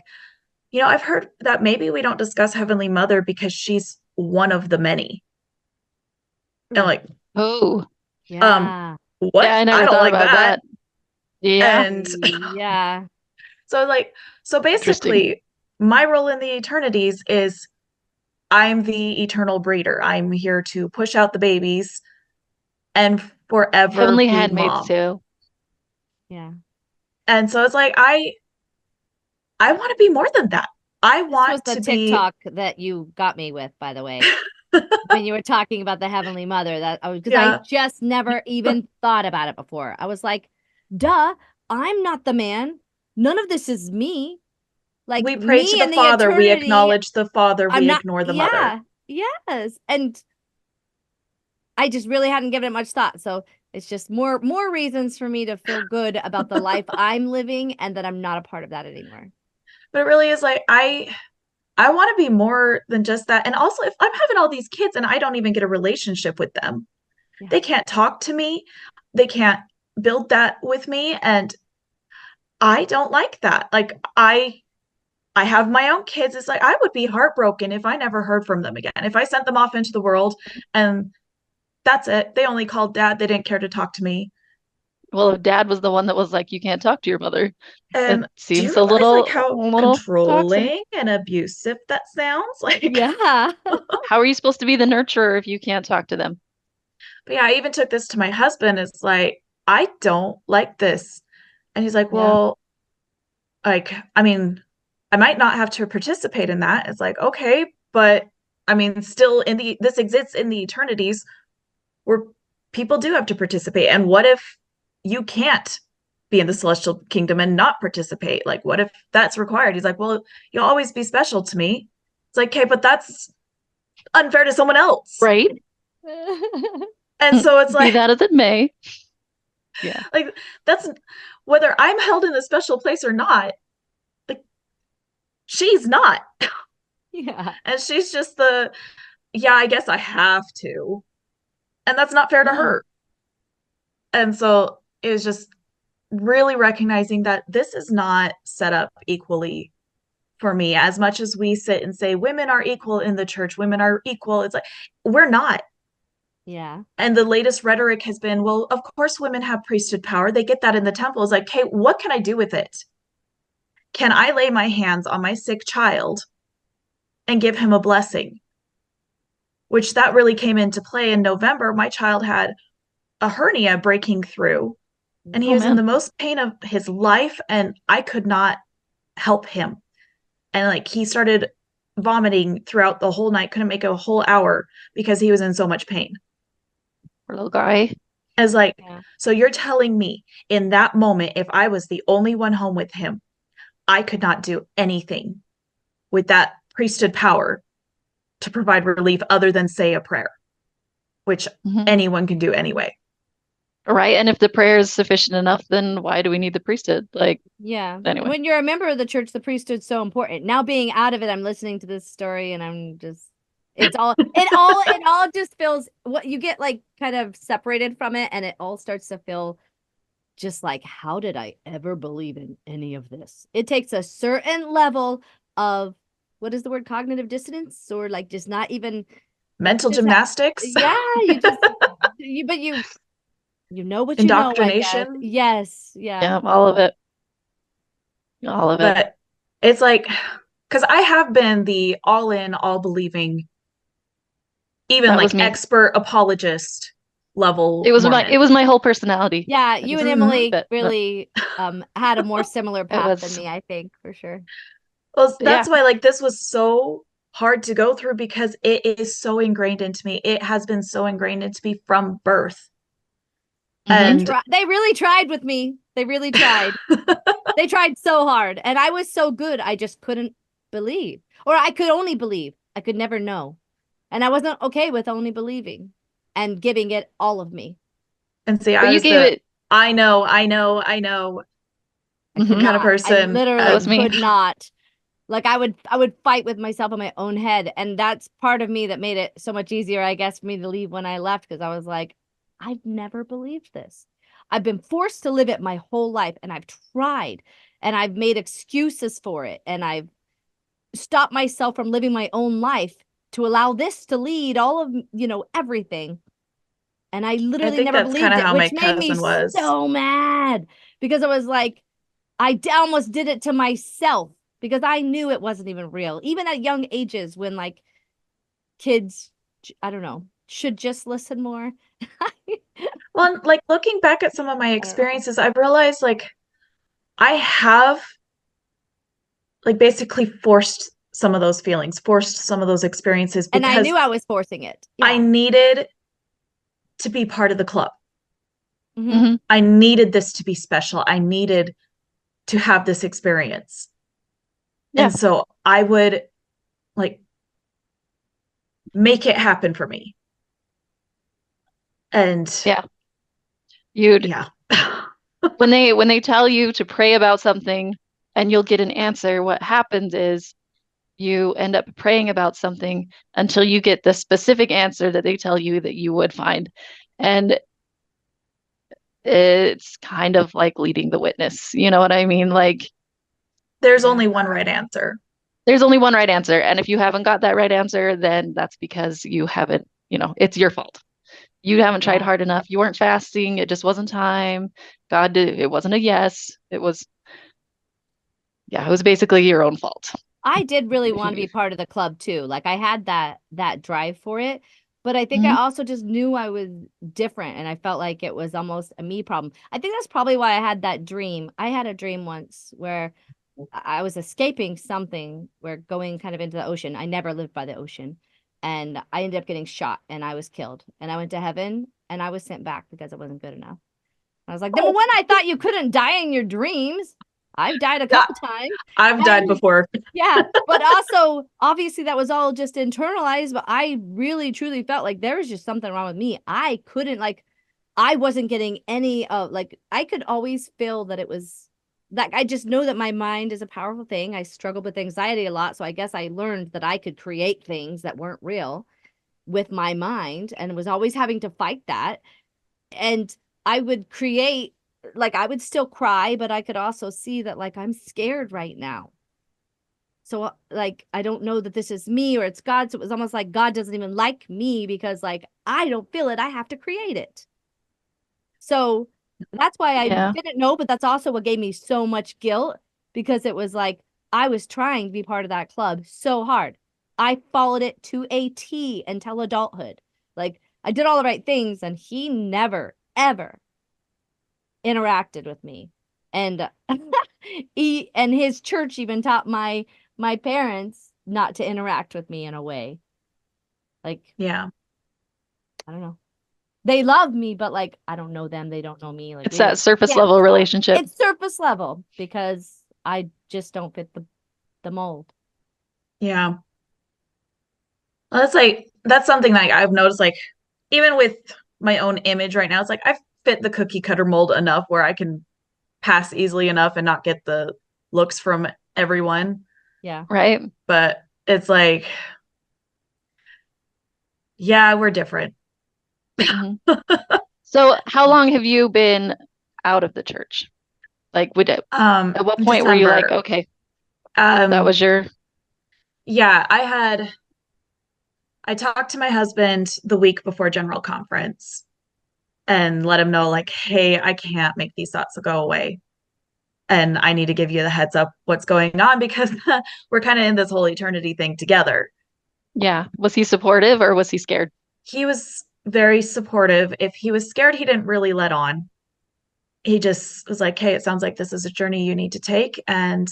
I've heard that maybe we don't discuss Heavenly Mother because she's one of the many. And like, Oh, um, Yeah. yeah, what? I I never don't thought like about that. that. Yeah, And Yeah. so like, so interesting. basically my role in the eternities is I'm the eternal breeder. I'm here to push out the babies and forever Heavenly be Handmaid's mom. Tale. Yeah. And so it's like I want to be more than that. I This was want the to be TikTok that you got me with, by the way, when you were talking about the Heavenly Mother. That I was because I yeah. just never even thought about it before. I was like, duh, I'm not the man. None of this is me. Like We pray to me the and the Father, we eternity. acknowledge the Father, I'm we not, ignore the Mother. yeah, yes. And I just really hadn't given it much thought. So it's just more reasons for me to feel good about the life I'm living and that I'm not a part of that anymore. But it really is like I want to be more than just that. And also if I'm having all these kids and I don't even get a relationship with them, Yeah. they can't talk to me, they can't build that with me, and I don't like that. Like I have my own kids. It's like I would be heartbroken if I never heard from them again. If I sent them off into the world and that's it. They only called dad. They didn't care to talk to me. Well, if dad was the one that was like, you can't talk to your mother, it And do you seems a realize like little, a how little toxic. controlling and abusive that sounds? Like, Yeah. How are you supposed to be the nurturer if you can't talk to them? but yeah, I even took this to my husband. It's like, I don't like this. And he's like, Yeah. well, like, I mean, I might not have to participate in that. It's like, okay, but I mean, still this exists in the eternities where people do have to participate. And what if you can't be in the celestial kingdom and not participate? Like, what if that's required? He's like, well, you'll always be special to me. It's like, okay, but that's unfair to someone else. Right? And so it's Be like, that as it may. Yeah. like that's whether I'm held in a special place or not, like she's not. Yeah. And she's just yeah, I guess I have to. And that's not fair to Yeah. her. And so it was just really recognizing that this is not set up equally for me. As much as we sit and say women are equal in the church, women are equal, it's like we're not. Yeah. And the latest rhetoric has been, well, of course women have priesthood power. They get that in the temple. It's like, okay, what can I do with it? Can I lay my hands on my sick child and give him a blessing? Which that really came into play in November. My child had a hernia breaking through and he Oh was in the man. most pain of his life, and I could not help him. And like he started vomiting throughout the whole night, couldn't make a whole hour because he was in so much pain. Poor little guy. As like, Yeah. so you're telling me in that moment, if I was the only one home with him, I could not do anything with that priesthood power to provide relief other than say a prayer, which Mhm. anyone can do anyway. Right. And if the prayer is sufficient enough, then why do we need the priesthood? Like, Yeah. And anyway. when you're a member of the church, the priesthood's so important. Now being out of it, I'm listening to this story and I'm just it all just feels what you get like kind of separated from it and it all starts to feel just like how did I ever believe in any of this? It takes a certain level of what is the word cognitive dissonance or like just not even Mental just gymnastics. yeah, you just you know what you know, I guess. Indoctrination. Yes, yeah. Yeah, all of it. All of it. But it's like, because I have been the all in, all believing, even That was like me. expert apologist level It Mormon. was my whole personality. Yeah, I you just and Mhm. Emily but really had a more similar it path than was me, I think, for sure. Well, yeah. that's why like this was so hard to go through because it is so ingrained into me. It has been so ingrained into me from birth. Mhm. And They really tried with me. They really tried. They tried so hard. And I was so good. I just couldn't believe. Or I could only believe. I could never know. And I wasn't okay with only believing and giving it all of me. and see, But I you was gave the it I know I could mhm. kind of not. I person. That literally was me. could not. Like I would fight with myself in my own head. And that's part of me that made it so much easier, I guess, for me to leave when I left because I was like, I've never believed this. I've been forced to live it my whole life and I've tried and I've made excuses for it and I've stopped myself from living my own life to allow this to lead all of, everything. And I I literally think never that's kind believed of it, how my which made me cousin was. so mad because I was like, almost did it to myself because I knew it wasn't even real. Even at young ages when like kids, I don't know, should just listen more. Well, and, like looking back at some of my I don't know. experiences, I've realized like I have like basically forced some of those feelings, forced some of those experiences And I because knew I was forcing it. I Yeah. needed to be part of the club. Hmm. Mhm. I needed this to be special. I needed to have this experience. Yeah. And so I would like make it happen for me. And Yeah. You'd yeah. when they tell you to pray about something and you'll get an answer, what happens is you end up praying about something until you get the specific answer that they tell you that you would find. And it's kind of like leading the witness. You know what I mean? Like There's Yeah. only one right answer. there's only one right answer. And if you haven't got that right answer, then that's because you haven't, it's your fault. You haven't tried Yeah. hard enough. You weren't fasting. It just wasn't time. God did, it wasn't a yes. Yeah, it was basically your own fault. I did really If want to be you, part of the club too. Like I had that drive for it, but I think I Mhm. also just knew I was different and I felt like it was almost a me problem. I think that's probably why I had that dream. I had a dream once where I was escaping something, where going kind of into the ocean. I never lived by the ocean. And I ended up getting shot and I was killed. And I went to heaven and I was sent back because it wasn't good enough. I was like, number Oh, one, I thought you couldn't die in your dreams. I've died a yeah, couple times. I've died And before. yeah, but also obviously that was all just internalized, but I really truly felt like there was just something wrong with me. I couldn't like I wasn't getting any of like I could always feel that it was like I just know that my mind is a powerful thing. I struggled with anxiety a lot, so I guess I learned that I could create things that weren't real with my mind and was always having to fight that. And I would create like I would still cry, but I could also see that like I'm scared right now. So like I don't know that this is me or it's God. So it was almost like God doesn't even like me because like I don't feel it. I have to create it. So that's why I Yeah. didn't know, but that's also what gave me so much guilt because it was like I was trying to be part of that club so hard. I followed it to a T until adulthood. Like I did all the right things and he never, ever interacted with me. And and his church even taught my parents not to interact with me in a way. Like, Yeah. I don't know. They love me, but like I don't know them. They don't know me. Like It's that surface can't level talk. relationship. It's surface level because I just don't fit the mold. Yeah. Well, that's something that I've noticed, like, even with my own image right now, it's like I fit the cookie cutter mold enough where I can pass easily enough and not get the looks from everyone. Yeah. Right. But it's like, yeah, we're different. Mhm. So how long have you been out of the church? Like, at what point were you like, December. okay, that was your, Yeah, I talked to my husband the week before General Conference and let him know, like, hey, I can't make these thoughts go away. And I need to give you the heads up what's going on because we're kind of in this whole eternity thing together. yeah. Was he supportive or was he scared? He was very supportive. If he was scared, he didn't really let on. He just was like, hey, it sounds like this is a journey you need to take. And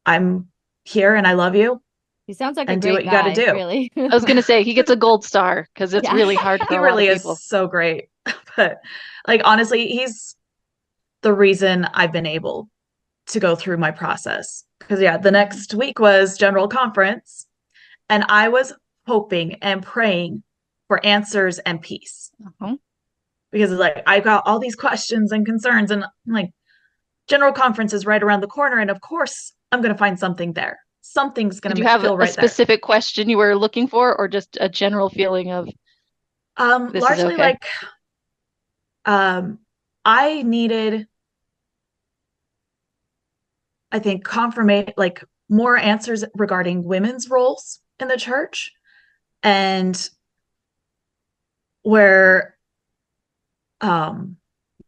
I'm here and I love you He sounds like a and do what great you got to guy, do. really. I was gonna say he gets a gold star because it's Yeah. really hard for He a lot of really is people. so great. But like, honestly, he's the reason I've been able to go through my process. Because, yeah, the next week was General Conference, and I was hoping and praying for answers and peace Uh-huh. because, like, I got all these questions and concerns, and I'm like, General Conference is right around the corner, and of course, I'm going to find something there. Something's going Did you to have feel a right there. specific question you were looking for, or just a general feeling of this is Largely okay? like, I needed, I think, confirmation, like more answers regarding women's roles in the church and where the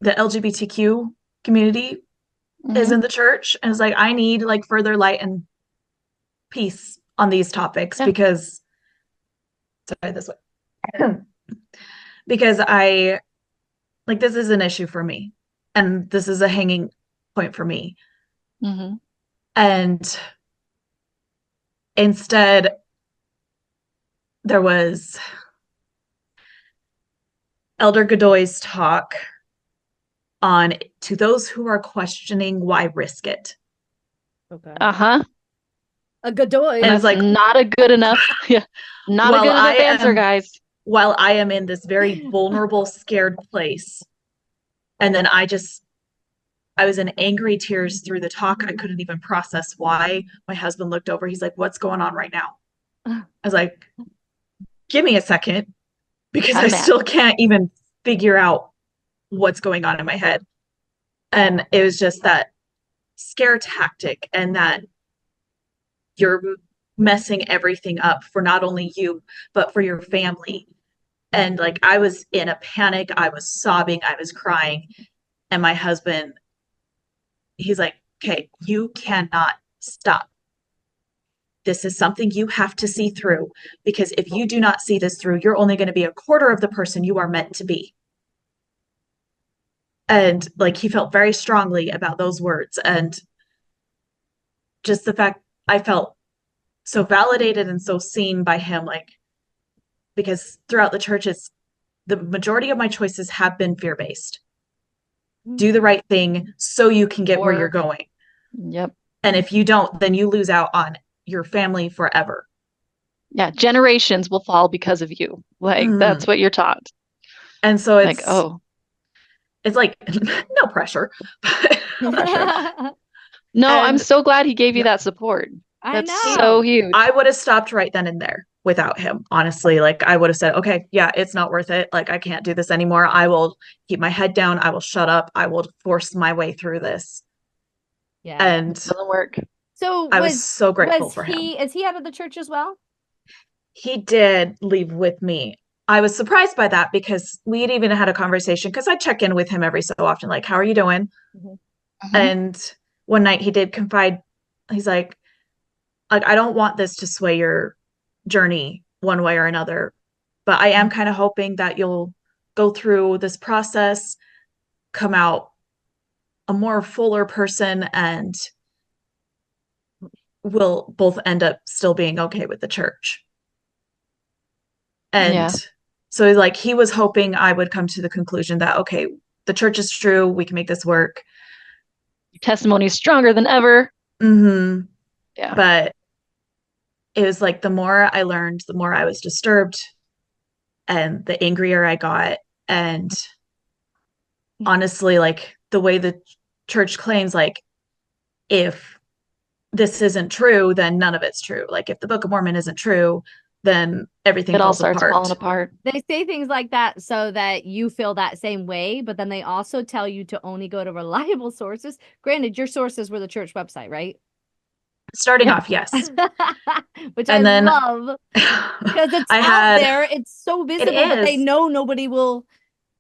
LGBTQ community is Hmm. in the church. And it's like, I need like further light and peace on these topics Yeah. because, sorry, this way, because I like, this is an issue for me and this is a hanging point for me. Hmm. And instead, there was Elder Godoy's talk on to those who are questioning why risk it. Okay. Uh-huh. A Godoy. And it's That's like, not a good enough, yeah, not a while good I enough answer, am guys. while I am in this very vulnerable, scared place, and then I was in angry tears through the talk. I couldn't even process why. My husband looked over. He's like, what's going on right now? I was like, give me a second because I I'm mad. still can't even figure out what's going on in my head. And it was just that scare tactic and that you're messing everything up for not only you, but for your family. And like, I was in a panic. I was sobbing. I was crying. And my husband, he's like, okay, you cannot stop. This is something you have to see through because if you do not see this through, you're only going to be a quarter of the person you are meant to be. And like, he felt very strongly about those words. And just the fact I felt so validated and so seen by him, like, because throughout the churches, the majority of my choices have been fear based. Do the right thing so you can get where you're Or, going. yep. And if you don't, then you lose out on your family forever. Yeah, generations will fall because of you. Like that's Mm. what you're taught. And so Like, oh, it's like no pressure, no pressure. no, I'm And so glad he gave you that support. I That's know. so huge. I would have stopped right then and there without him, honestly. Like, I would have said, okay, yeah, it's not worth it. Like, I can't do this anymore. I will keep my head down. I will shut up. I will force my way through this. Yeah. And Doesn't work. So I was so grateful for him. is he out of the church as well? He did leave with me. I was surprised by that because we had even had a conversation because I check in with him every so often, like, how are you doing? Mhm. Mhm. And one night he did confide, he's like, I don't want this to sway your journey one way or another, but I am kind of hoping that you'll go through this process, come out a more fuller person and will both end up still being okay with the church. And Yeah. so like he was hoping I would come to the conclusion that, okay, the church is true, we can make this work. Testimony is stronger than ever. Mm-hmm. Yeah. But it was like the more I learned, the more I was disturbed and the angrier I got. And honestly, like the way the church claims, like, if this isn't true, then none of it's true. Like if the Book of Mormon isn't true, then everything It all falls starts apart. falling apart. They say things like that so that you feel that same way, but then they also tell you to only go to reliable sources. Granted, your sources were the church website, right? Starting Yeah. off, yes. Which And I then love because it's I out had there. It's so visible, but they is. know nobody will.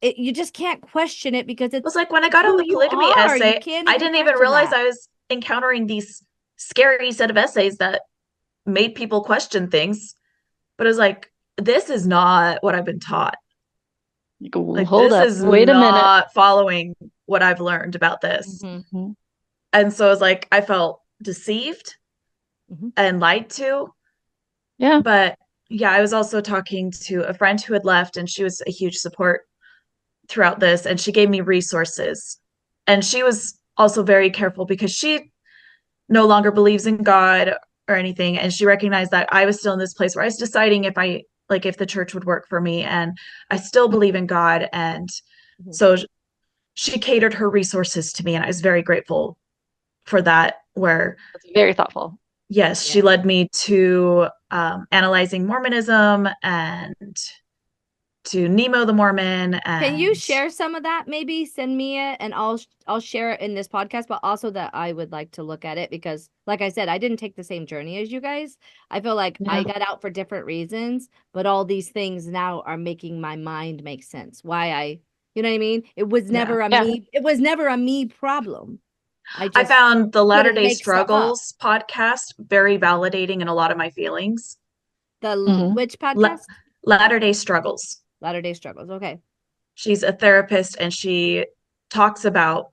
You just can't question it because It it's was like when I it's got on who the you polygamy are. You essay, can't I even didn't even question realize that. I was encountering these scary set of essays that made people question things. But it was like, this is not what I've been taught. You go, Like hold this up, is wait a minute. not following what I've learned about this. Mhm. And so it was like I felt deceived Mhm. and lied to. Yeah. But yeah, I was also talking to a friend who had left, and she was a huge support throughout this, and she gave me resources. And she was also very careful because she no longer believes in God or anything, and she recognized that I was still in this place where I was deciding if the church would work for me, and I still believe in God. And Mhm. so she catered her resources to me, and I was very grateful for that. Where That's very thoughtful. yes, she Yeah. led me to Analyzing Mormonism and to Nemo the Mormon. And Can you share some of that? Maybe send me it, and I'll share it in this podcast. But also that I would like to look at it because, like I said, I didn't take the same journey as you guys. I feel like I Yeah. got out for different reasons, but all these things now are making my mind make sense. Why you know what I mean? It was never a Yeah. me. It was never a me problem. I I just found the Latter couldn't Day make stuff up. Struggles podcast very validating in a lot of my feelings. Mhm. Which podcast? Latter Day Struggles. Latter Day Struggles. Okay. She's a therapist, and she talks about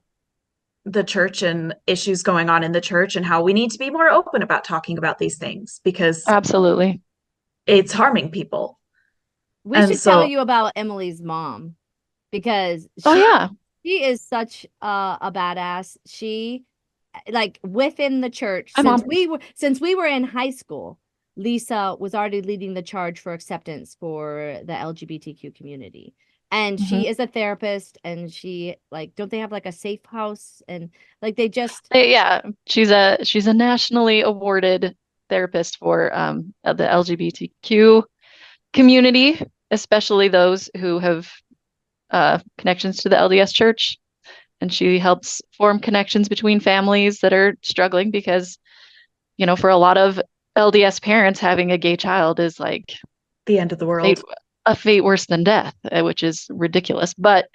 the church and issues going on in the church and how we need to be more open about talking about these things because Absolutely. it's harming people. We And should tell so you about Emily's mom because Oh she yeah. she is such a badass. She like within the church Hi, Mom. since we were in high school, Lisa was already leading the charge for acceptance for the LGBTQ community. And Mhm. she is a therapist, and she like don't they have like a safe house, and like they just Yeah, she's a nationally awarded therapist for the LGBTQ community, especially those who have connections to the LDS Church. And she helps form connections between families that are struggling because, for a lot of LDS parents, having a gay child is like the end of the world. a fate worse than death, which is ridiculous. But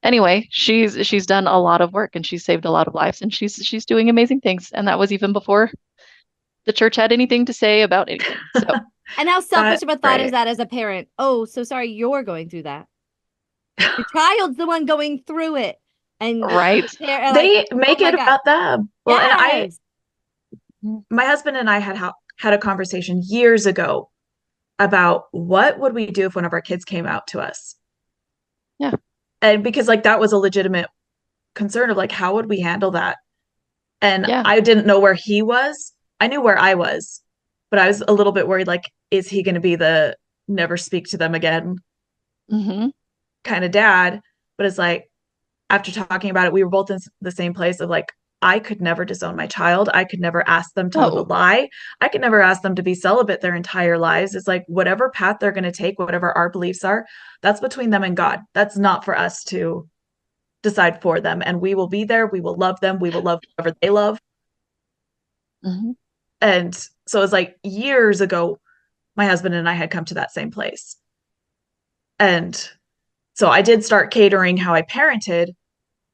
anyway, she's done a lot of work and she's saved a lot of lives and she's doing amazing things. And that was even before the church had anything to say about anything. So and how selfish of a thought is right. that as a parent? Oh, so sorry you're going through that. Your child's the one going through it. And right. they're They like, make oh my it God. about them. Well, Yes. and my husband and I had a conversation years ago about what would we do if one of our kids came out to us. Yeah. And because like that was a legitimate concern of like, how would we handle that? And Yeah. I didn't know where he was. I knew where I was, but I was a little bit worried, like, is he going to be the never speak to them again Mm-hmm. kind of dad? But it's like, after talking about it, we were both in the same place of like, I could never disown my child. I could never ask them to live a Oh, lie. I could never ask them to be celibate their entire lives. It's like, whatever path they're going to take, whatever our beliefs are, that's between them and God. That's not for us to decide for them. And we will be there. We will love them. We will love whoever they love. mm-hmm. And so it's like years ago, my husband and I had come to that same place. And so I did start catering how I parented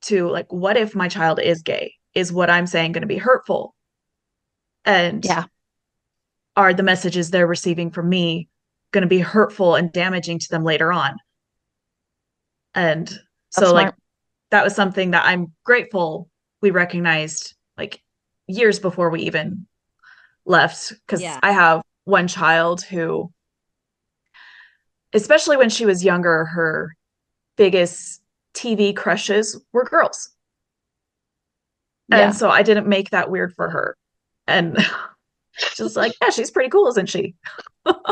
to like, what if my child is gay? Is what I'm saying going to be hurtful? And Yeah. are the messages they're receiving from me going to be hurtful and damaging to them later on? And That's so like smart. that was something that I'm grateful we recognized like years before we even left. Because Yeah. I have one child who, especially when she was younger, her biggest TV crushes were girls. And Yeah. so I didn't make that weird for her. And she's like, yeah, she's pretty cool, isn't she?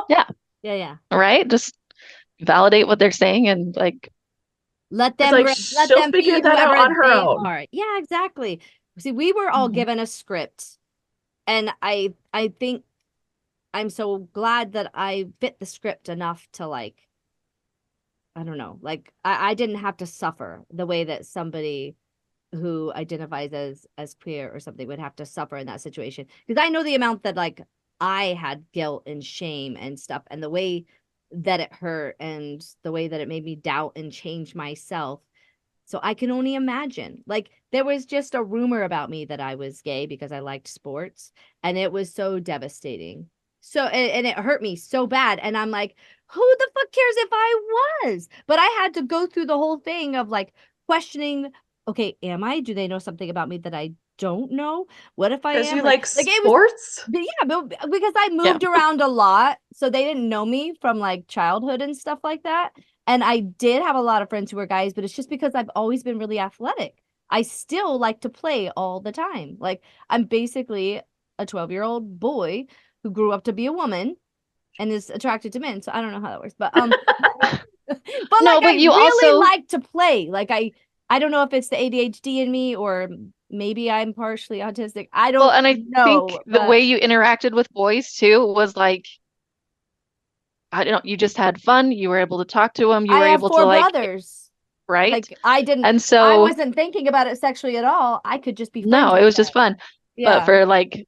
Yeah. Yeah, yeah. Right. Just validate what they're saying and like, Let It's them like let she'll them figure be that out whoever on her they own. are. Yeah, exactly. See, we were all Mhm. given a script, and I think I'm so glad that I fit the script enough to like, I don't know, like I didn't have to suffer the way that somebody who identifies as queer or something would have to suffer in that situation. Because I know the amount that like I had guilt and shame and stuff, and the way that it hurt and the way that it made me doubt and change myself. So I can only imagine. Like there was just a rumor about me that I was gay because I liked sports, and it was so devastating. So and it hurt me so bad, and I'm like, who the fuck cares if I was? But I had to go through the whole thing of like questioning, okay, am I? Do they know something about me that I don't know? What if I Because am? you like Like it was, sports? yeah, because I yeah. moved around a lot, so they didn't know me from like childhood and stuff like that. And I did have a lot of friends who were guys, but it's just because I've always been really athletic. I still like to play all the time. Like I'm basically a 12-year-old boy who grew up to be a woman and is attracted to men. So I don't know how that works, but but No, like but I you really also, like to play. Like I don't know if it's the ADHD in me or maybe I'm partially autistic. I well, don't and I think know, the but way you interacted with boys too was like, I don't know, you just had fun. You were able to talk to them. You I were have able to four like, brothers. right? Like And I so, wasn't thinking about it sexually at all. I could just be friends no, it with was them. just fun. But Yeah. for like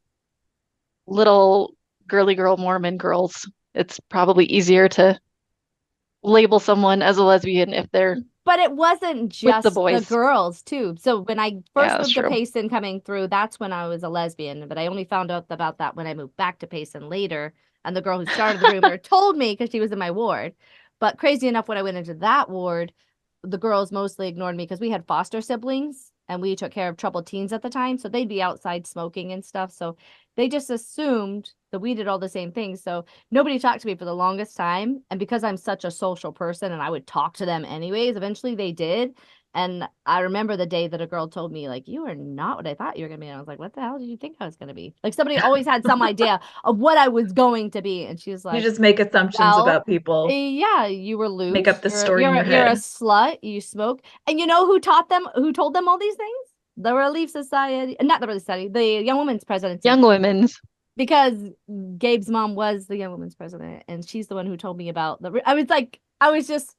little girly girl Mormon girls, it's probably easier to label someone as a lesbian if they're But it wasn't with the just the boys. girls too. So when I Yeah, first that's moved to true. Payson coming through, that's when I was a lesbian. But I only found out about that when I moved back to Payson later. And the girl who started the rumor told me because she was in my ward. But crazy enough, when I went into that ward, the girls mostly ignored me because we had foster siblings and we took care of troubled teens at the time. So they'd be outside smoking and stuff. So they just assumed that we did all the same things. So nobody talked to me for the longest time. And because I'm such a social person and I would talk to them anyways, eventually they did. And I remember the day that a girl told me, like, you are not what I thought you were going to be. And I was like, what the hell did you think I was going to be? Like, somebody always had some idea of what I was going to be. And she was You like, just make assumptions well, about people, yeah, you were make up loose. the story in your You're a head. slut. You smoke. And you know who taught them, who told them all these things? The Relief Society, not the Relief Society, the Young Women's Presidency, Young women's. because Gabe's mom was the Young Women's president, and she's the one who told me about the. I was like, I was just,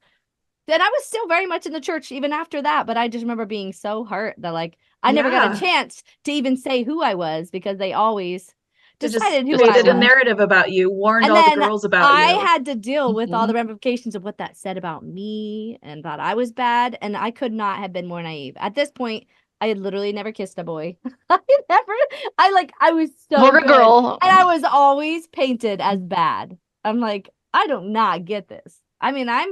then I was still very much in the church even after that, but I just remember being so hurt that like I never got a Yeah. chance to even say who I was because they always They just decided who Just I created a was. assumed. narrative about you, warned And all the then girls about I you. had to deal with all Mhm. the ramifications of what that said about me and thought I was bad. And I could not have been more naive. At this point, I had literally never kissed a boy. I was so Or a good. girl. And I was always painted as bad. I'm like, I don't not get this. I mean, I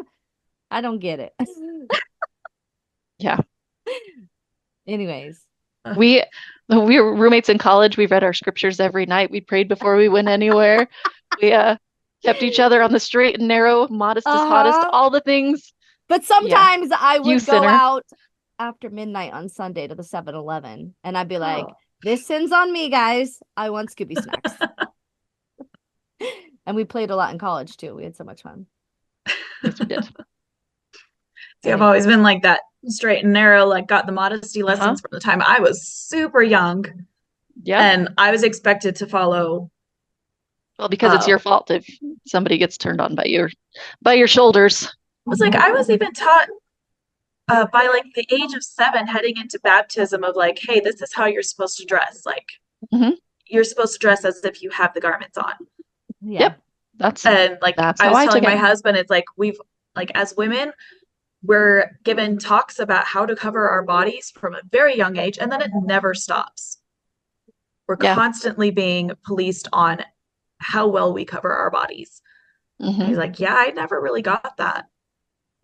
don't get it. Yeah. Anyways. We we were roommates in college. We read our scriptures every night. We prayed before we went anywhere. We kept each other on the straight and narrow, modest is hottest, Uh-huh. all the things. But Yeah. sometimes I You would go sinner. out after midnight on Sunday to the 7-Eleven and I'd be like, Oh. this sin's on me, guys. I want Scooby Snacks. And we played a lot in college too. We had so much fun. Yes, we did. See, I've always been like that, straight and narrow, like got the modesty Uh-huh. lessons from the time I was super young. Yeah. And I was expected to follow. Well, because it's your fault if somebody gets turned on by your shoulders. It was like I was even taught by like the age of 7 heading into baptism of like, hey, this is how you're supposed to dress. Like Mhm. you're supposed to dress as if you have the garments on. Yeah. Yep. That's And like That's I how was I telling took my it. husband, it's like we've like as women, we're given talks about how to cover our bodies from a very young age, and then it never stops. We're Yeah. constantly being policed on how well we cover our bodies. And Mhm. he's like, yeah, I never really got that.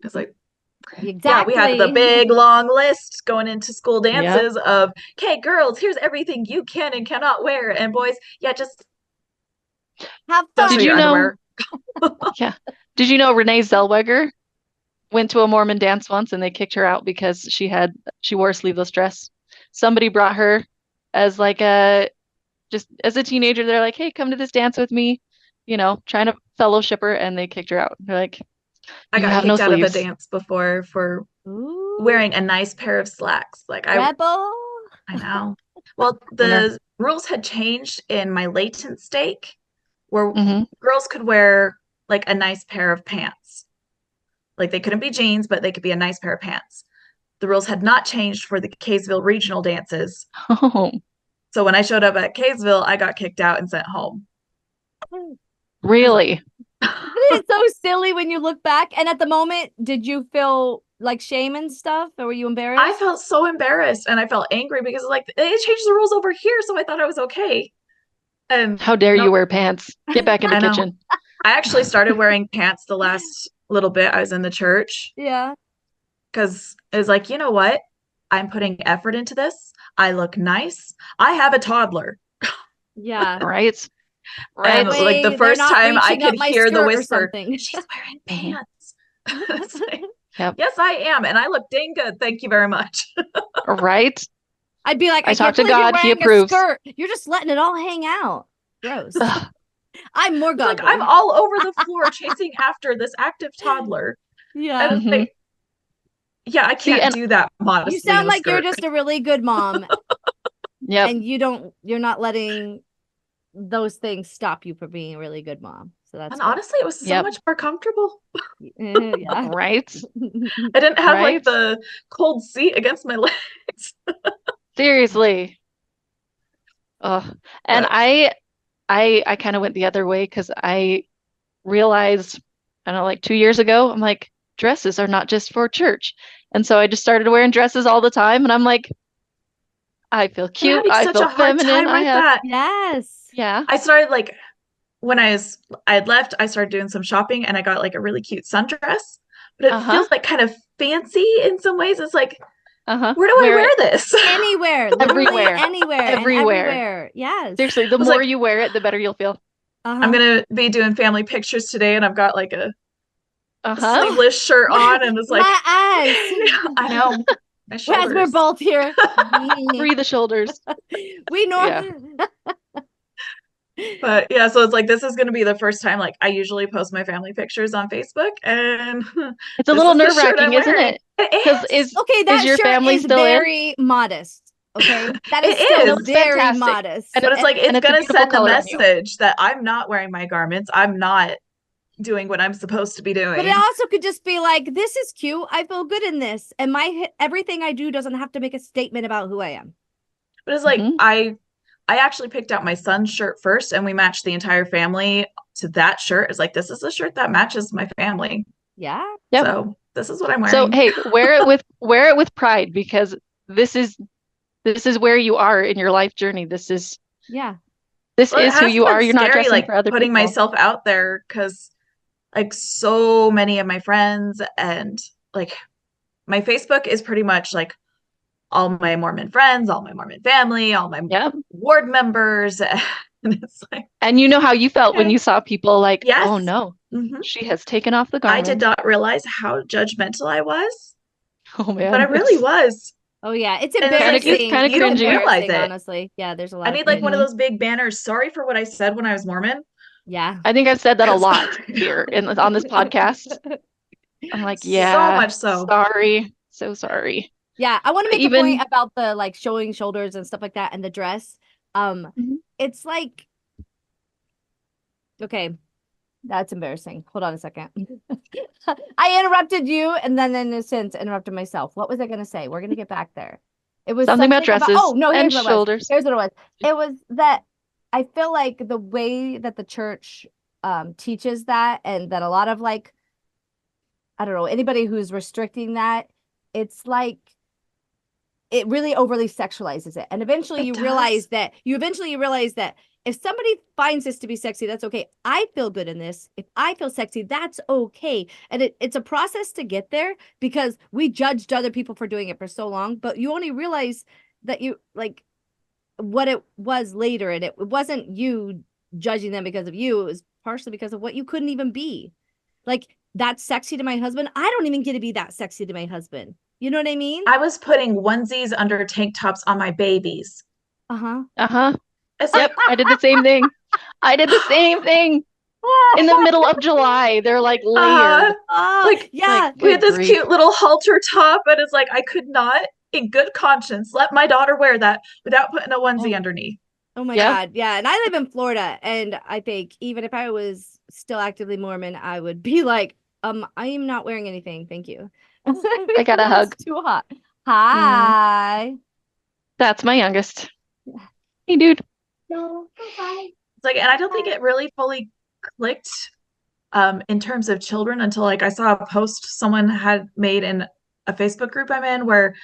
It's like, Exactly. Yeah, we had the big long list going into school Yep. dances of, okay, girls, here's everything you can and cannot wear. And boys, yeah, just Have don't fun. show Did your you know? underwear. Yeah. Did you know Renee Zellweger went to a Mormon dance once and they kicked her out because she wore a sleeveless dress. Somebody brought her as like just as a teenager. They're like, hey, come to this dance with me, trying to fellowship her, and they kicked her out. They're like, I you got have no kicked out of a sleeves. dance before for Ooh, wearing a nice pair of slacks. rebel. I know. Well, Bummer. the rules had changed in my latent stake where Hmm. girls could wear like a nice pair of pants. Like they couldn't be jeans, but they could be a nice pair of pants. The rules had not changed for the Kaysville regional dances. Oh, So when I showed up at Kaysville, I got kicked out and sent home. really? It's so silly when you look back. And at the moment, did you feel like shame and stuff, or were you embarrassed? I felt so embarrassed and I felt angry because like they changed the rules over here, so I thought I was okay. And How dare you nope, wear pants? Get back in the I know. kitchen. I actually started wearing pants the last little bit I was in the church Yeah. because it was like, you know what? I'm putting effort into this. I look nice. I have a toddler. Yeah. Right? And Right? like the They're first not time I reaching up could my hear the skirt or whisper, something. she's wearing Mhm. pants. It's like, Yep. yes, I am. And I look dang good. Thank you very much. Right? I'd be like, I I can't talked to believe you're God, he wearing a approves. skirt. You're just letting it all hang out. Gross. Ugh, I'm more It's like godly. I'm all over the floor chasing after this active toddler. Yeah. And it's like, yeah, I See, can't and do that You modestly sound in a like you're skirt. just a really good mom, yep. and you're not letting those things stop you from being a really good mom. So that's And good. honestly, it was so Yep. much more comfortable. Yeah. Right? I didn't have like Right? the cold seat against my legs. Seriously. Ugh. And But I kind of went the other way because I realized, I don't know, like 2 years ago, I'm like, dresses are not just for church. And so I just started wearing dresses all the time. And I'm like, I feel I'm cute. having I such a feel hard feminine. time with that. Yes. Yeah. I started like when I had left, I started doing some shopping and I got like a really cute sundress, but it Uh-huh. feels like kind of fancy in some ways. It's like, Uh-huh. where do I Wear wear it this? Anywhere, literally everywhere. anywhere and Everywhere. everywhere. Yes. Seriously, the was more like- you wear it, the better you'll feel. I'm Uh-huh. gonna be doing family pictures today and I've got like a Uh-huh. sleeveless shirt on and it's like My eyes. I know. My As we're shoulders. both here. Free the shoulders. We know. Yeah. But yeah, so it's like this is gonna be the first time like I usually post my family pictures on Facebook and It's a this little is the shirt I'm nerve-wracking, isn't wearing. it? It Because is. Okay, that your shirt family is still in? very modest. Okay, that It is still is. It's very fantastic. modest. And But it's like and it's it's a gonna beautiful send the color on you. message that I'm not wearing my garments. I'm not doing what I'm supposed to be doing. But it also could just be like, this is cute. I feel good in this, and everything I do doesn't have to make a statement about who I am. But it's like Mhm. I actually picked out my son's shirt first and we matched the entire family to that shirt. It's like this is the shirt that matches my family. Yeah. Yep. So this is what I'm So wearing. hey, wear it with pride because this is where you are in your life journey. Yeah. This Well, it is who has you been are. You're not scary, dressing like for other putting people. myself out there because like so many of my friends and like my Facebook is pretty much like all my Mormon friends, all my Mormon family, all my Yep. ward members. And it's like, And you know how you felt when okay. you saw people like, Yes. oh no, Mhm. she has taken off the I garment. did not realize how judgmental I was, Oh man. but I really was. Oh yeah, it's And it's like, embarrassing. it's kinda you don't It's cringy. realize embarrassing, it. honestly. Yeah, there's a lot I of need like one of cringe. those big banners. Sorry for what I said when I was Mormon. Yeah. I think I've said that a lot Sorry. here on this podcast. I'm like, So yeah, much so. sorry. So sorry. Yeah, I want to But make a point even about the like showing shoulders and stuff like that and the dress. Mhm. It's like, okay, that's embarrassing. Hold on a second. I interrupted you and then in a sense interrupted myself. What was I going to say? We're going to get back there. It was something about dresses oh no, and here's what it was. shoulders. Here's what it was. It was that I feel like the way that the church teaches that, and that a lot of like, I don't know, anybody who's restricting that, it's like it really overly sexualizes it. And eventually It you does. realize that if somebody finds this to be sexy, that's okay. I feel good in this. If I feel sexy, that's okay. And it's a process to get there because we judged other people for doing it for so long, but you only realize that you like what it was later. And it wasn't you judging them because of you. It was partially because of what you couldn't even be. Like, that's sexy to my husband. I don't even get to be that sexy to my husband. You know what I mean? I was putting onesies under tank tops on my babies. Uh-huh. Uh-huh. It's Yep, like, I did the same thing. I did the same thing. In the middle of July, they're like layered. Oh, Like- yeah. we had Good this grief. cute little halter top, and it's like I could not, in good conscience, let my daughter wear that without putting a onesie Oh. underneath. Oh my Yeah. God. Yeah. And I live in Florida. And I think even if I was still actively Mormon, I would be like, I am not wearing anything. Thank you. I got a Because hug. it's too hot. Hi. That's my youngest. Hey, dude. It's like, and I don't think it really fully clicked in terms of children until like I saw a post someone had made in a Facebook group I'm in where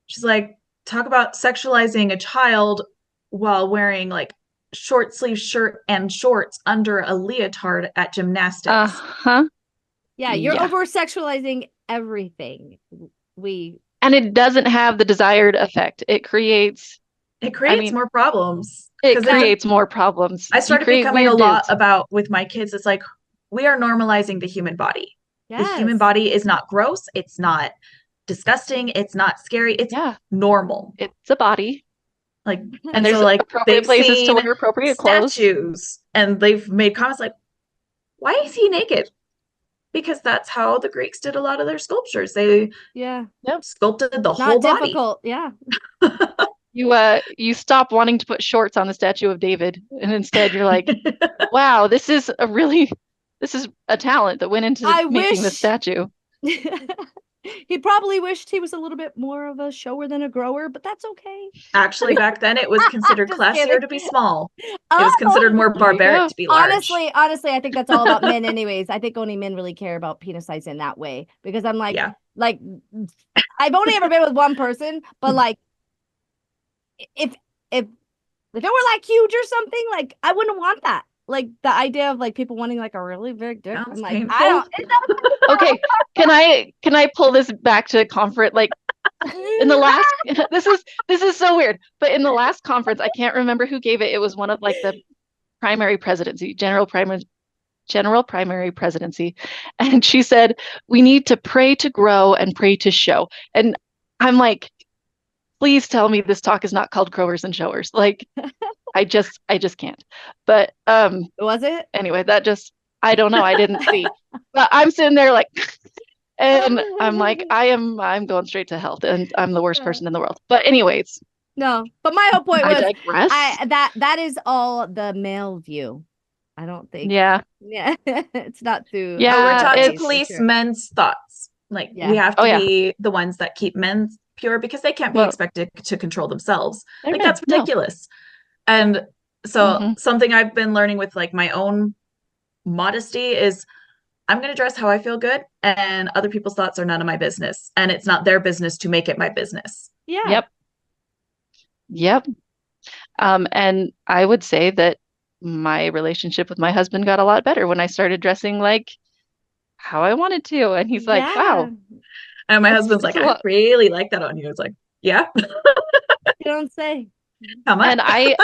she's like, talk about sexualizing a child while wearing like short sleeve shirt and shorts under a leotard at gymnastics. Uh-huh. Yeah. You're Yeah. over sexualizing everything. And it doesn't have the desired effect. It creates It creates mean, more problems. it 'Cause creates more problems. I You started create becoming a weird lot dudes. about with my kids. It's like we are normalizing the human body. The human Yes. body is not gross. It's not disgusting. It's not scary. It's Yeah, normal. it's a body. Like, And there's so like appropriate they've places to seen wear appropriate clothes. statues and they've made comments like, why is he naked? Because that's how the Greeks did a lot of their sculptures. They Yeah. sculpted the Not whole body. difficult. Yeah. You stop wanting to put shorts on the statue of David, and instead you're like, wow, this is a talent that went into I making the wish- statue. He probably wished he was a little bit more of a shower than a grower, but that's okay. Actually, back then it was considered Just classier kidding. to be small. It was Oh! considered more There you barbaric go. to be large. Honestly, I think that's all about men anyways. I think only men really care about penis size in that way because I'm like, Yeah. like I've only ever been with one person, but like if it were like huge or something, like I wouldn't want that. Like the idea of like people wanting like a really big dick. Sounds I'm like, painful. I don't. It doesn't- Okay, can I pull this back to comfort? Like in the last, this is so weird, but in the last conference, I can't remember who gave it. It was one of like the primary presidency, general primary presidency, and she said we need to pray to grow and pray to show. And I'm like, please tell me this talk is not called growers and showers. Like, I just can't. But Was it? anyway, I don't know. I didn't see, but I'm sitting there like. And I'm like, I'm going straight to hell, and I'm the worst person in the world. But anyways, No, but my whole point I was digress. that is all the male view. I don't think. Yeah, It's not through. Yeah, But we're taught to it's- police men's thoughts. Like Yeah. we have to Oh, yeah. be the ones that keep men pure because they can't be Well- expected to control themselves. they're Like men. that's No. ridiculous. And so Mhm. something I've been learning with like my own modesty is I'm going to dress how I feel good and other people's thoughts are none of my business and it's not their business to make it my business. Yeah. Yep. And I would say that my relationship with my husband got a lot better when I started dressing like how I wanted to. And he's like, wow, And my That's- husband's like, that's a I lot. really like that on you. It's like, yeah, You don't say. how much? and I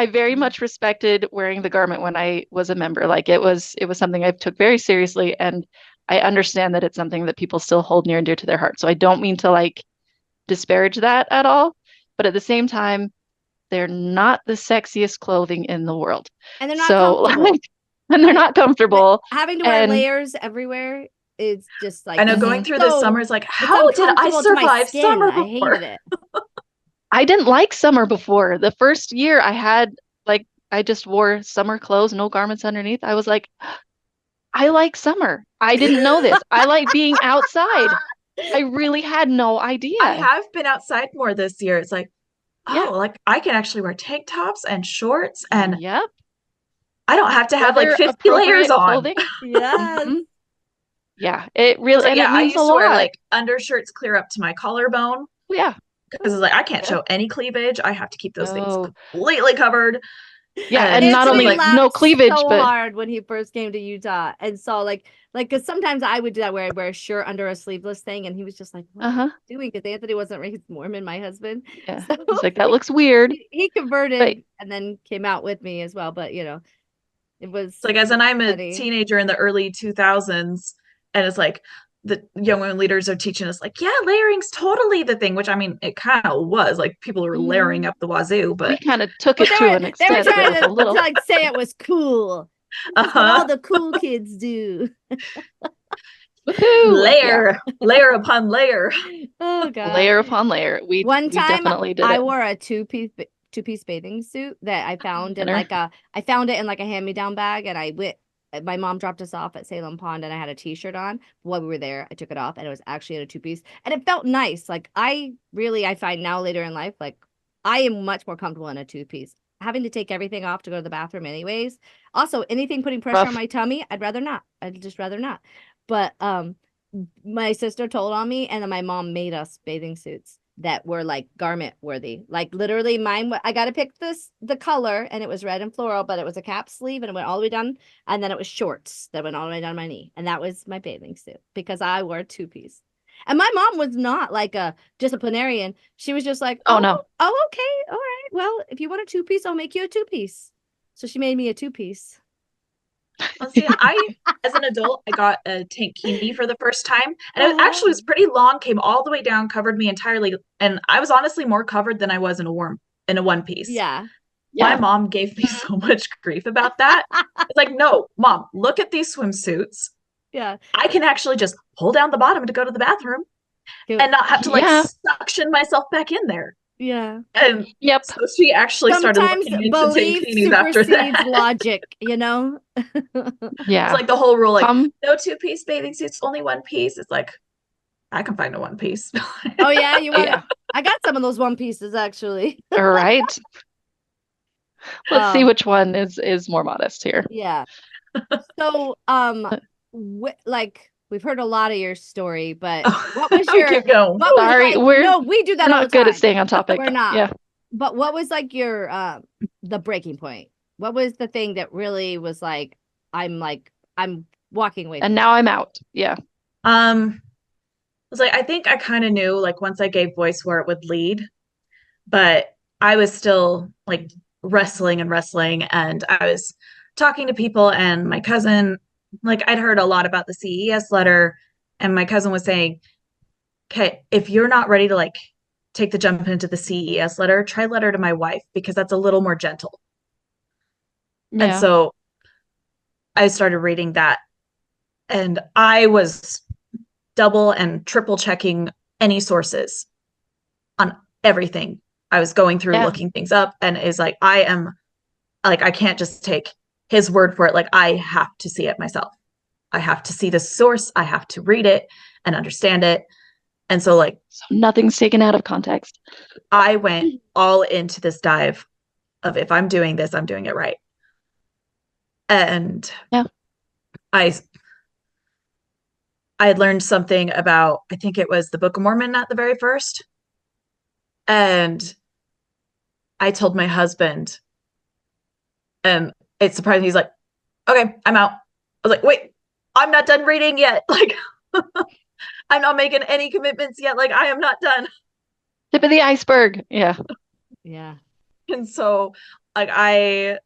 very much respected wearing the garment when I was a member. Like it was something I took very seriously, and I understand that it's something that people still hold near and dear to their heart. So I don't mean to like disparage that at all, but at the same time, they're not the sexiest clothing in the world. And they're not So comfortable. like, and they're not comfortable. Having to wear and- layers everywhere is just like I know Mhm. going through the so- summer is like, it's how did I uncomfortable to my survive skin. summer I before? hated it. I didn't like summer before. The first year I had like I just wore summer clothes, no garments underneath. I was like, I like summer. I didn't know this. I like being outside. I really had no idea. I have been outside more this year. It's like, Yeah. oh, like I can actually wear tank tops and shorts and Yep. I don't have to have like Weather 50 layers appropriate on. clothing. Yes. Mhm. Yeah, it really So and yeah, it I means used a to wear lot. like undershirts clear up to my collarbone. Yeah. because it's like I can't Yeah. show any cleavage. I have to keep those things Oh, completely covered. yeah, And and not so, only like, no cleavage, so but hard when he first came to Utah and saw like because sometimes I would do that where I wear a shirt under a sleeveless thing, and he was just like, "What are uh-huh, you doing?" Because Anthony wasn't raised Mormon, my husband, yeah. so He's like, that looks weird, he but converted and then came out with me as well. But it was it's like as in I'm a funny. teenager in the early 2000s, and it's like the young women leaders are teaching us like, yeah, layering's totally the thing, which I mean it kind of was like people were layering Mhm. up the wazoo, we but kind of took But it to an they were extent trying with a to little. like say it was cool. This is what all the cool kids do. Woohoo! Yeah, layer upon layer. Oh God. layer upon layer. We One we time definitely did I it. wore a two-piece bathing suit that I found in Dinner. I found it in like a hand-me-down bag, and I went my mom dropped us off at Salem Pond, and I had a t-shirt on. While we were there, I took it off, and it was actually in a two-piece, and it felt nice. Like I find now later in life, like I am much more comfortable in a two-piece. Having to take everything off to go to the bathroom anyways. Also, anything putting pressure on Rough. my tummy, I'd rather not. I'd just rather not. But my sister told on me, and then my mom made us bathing suits that were like garment worthy. Like literally mine, I got to pick the color, and it was red and floral, but it was a cap sleeve, and it went all the way down, and then it was shorts that went all the way down my knee, and that was my bathing suit because I wore a two-piece. And my mom was not like a disciplinarian. She was just like, Oh no. oh, okay, all right. Well, if you want a two-piece, I'll make you a two-piece. So she made me a two-piece. Well, see, as an adult, I got a tankini for the first time, and it Uh-huh. actually was pretty long, came all the way down, covered me entirely, and I was honestly more covered than I was in a one piece. Yeah. My Yeah. mom gave me so much grief about that. It's like, no, mom, look at these swimsuits. Yeah. I can actually just pull down the bottom to go to the bathroom Go- and not have to like Yeah. suction myself back in there. Yeah. And Yep. so she actually started Sometimes looking into belief tankinis after supersedes that. logic, you know? Yeah. It's like the whole rule, like Some no two-piece bathing suits, only one piece. It's like I can find a one piece. Oh yeah, you want yeah. I got some of those one pieces actually. All right. Let's see Um, which one is more modest here. yeah. So, like we've heard a lot of your story, but what was We your keep going. what was Sorry, like we're no, we do that we're all not the good at time. staying on topic. We're not. Yeah. But what was like your the breaking point? What was the thing that really was like I'm walking away And from now I'm out. Yeah. Was like I think I kind of knew like once I gave voice where it would lead, but I was still like wrestling and I was talking to people and my cousin, like I'd heard a lot about the CES letter, and my cousin was saying, okay, if you're not ready to like take the jump into the CES letter, try letter to my wife because that's a little more gentle. And Yeah. so I started reading that, and I was double and triple checking any sources on everything. I was going through Yeah. looking things up, and is like I can't just take his word for it. Like I have to see it myself. I have to see the source. I have to read it and understand it. And so like So nothing's taken out of context. I went all into this dive of if I'm doing this, I'm doing it right. And Yeah. I had learned something about, I think it was the Book of Mormon at the very first. And I told my husband, and it surprised me. He's like, okay, I'm out. I was like, wait, I'm not done reading yet. Like, I'm not making any commitments yet. Like, I am not done. Tip of the iceberg. Yeah. Yeah. And so, like, I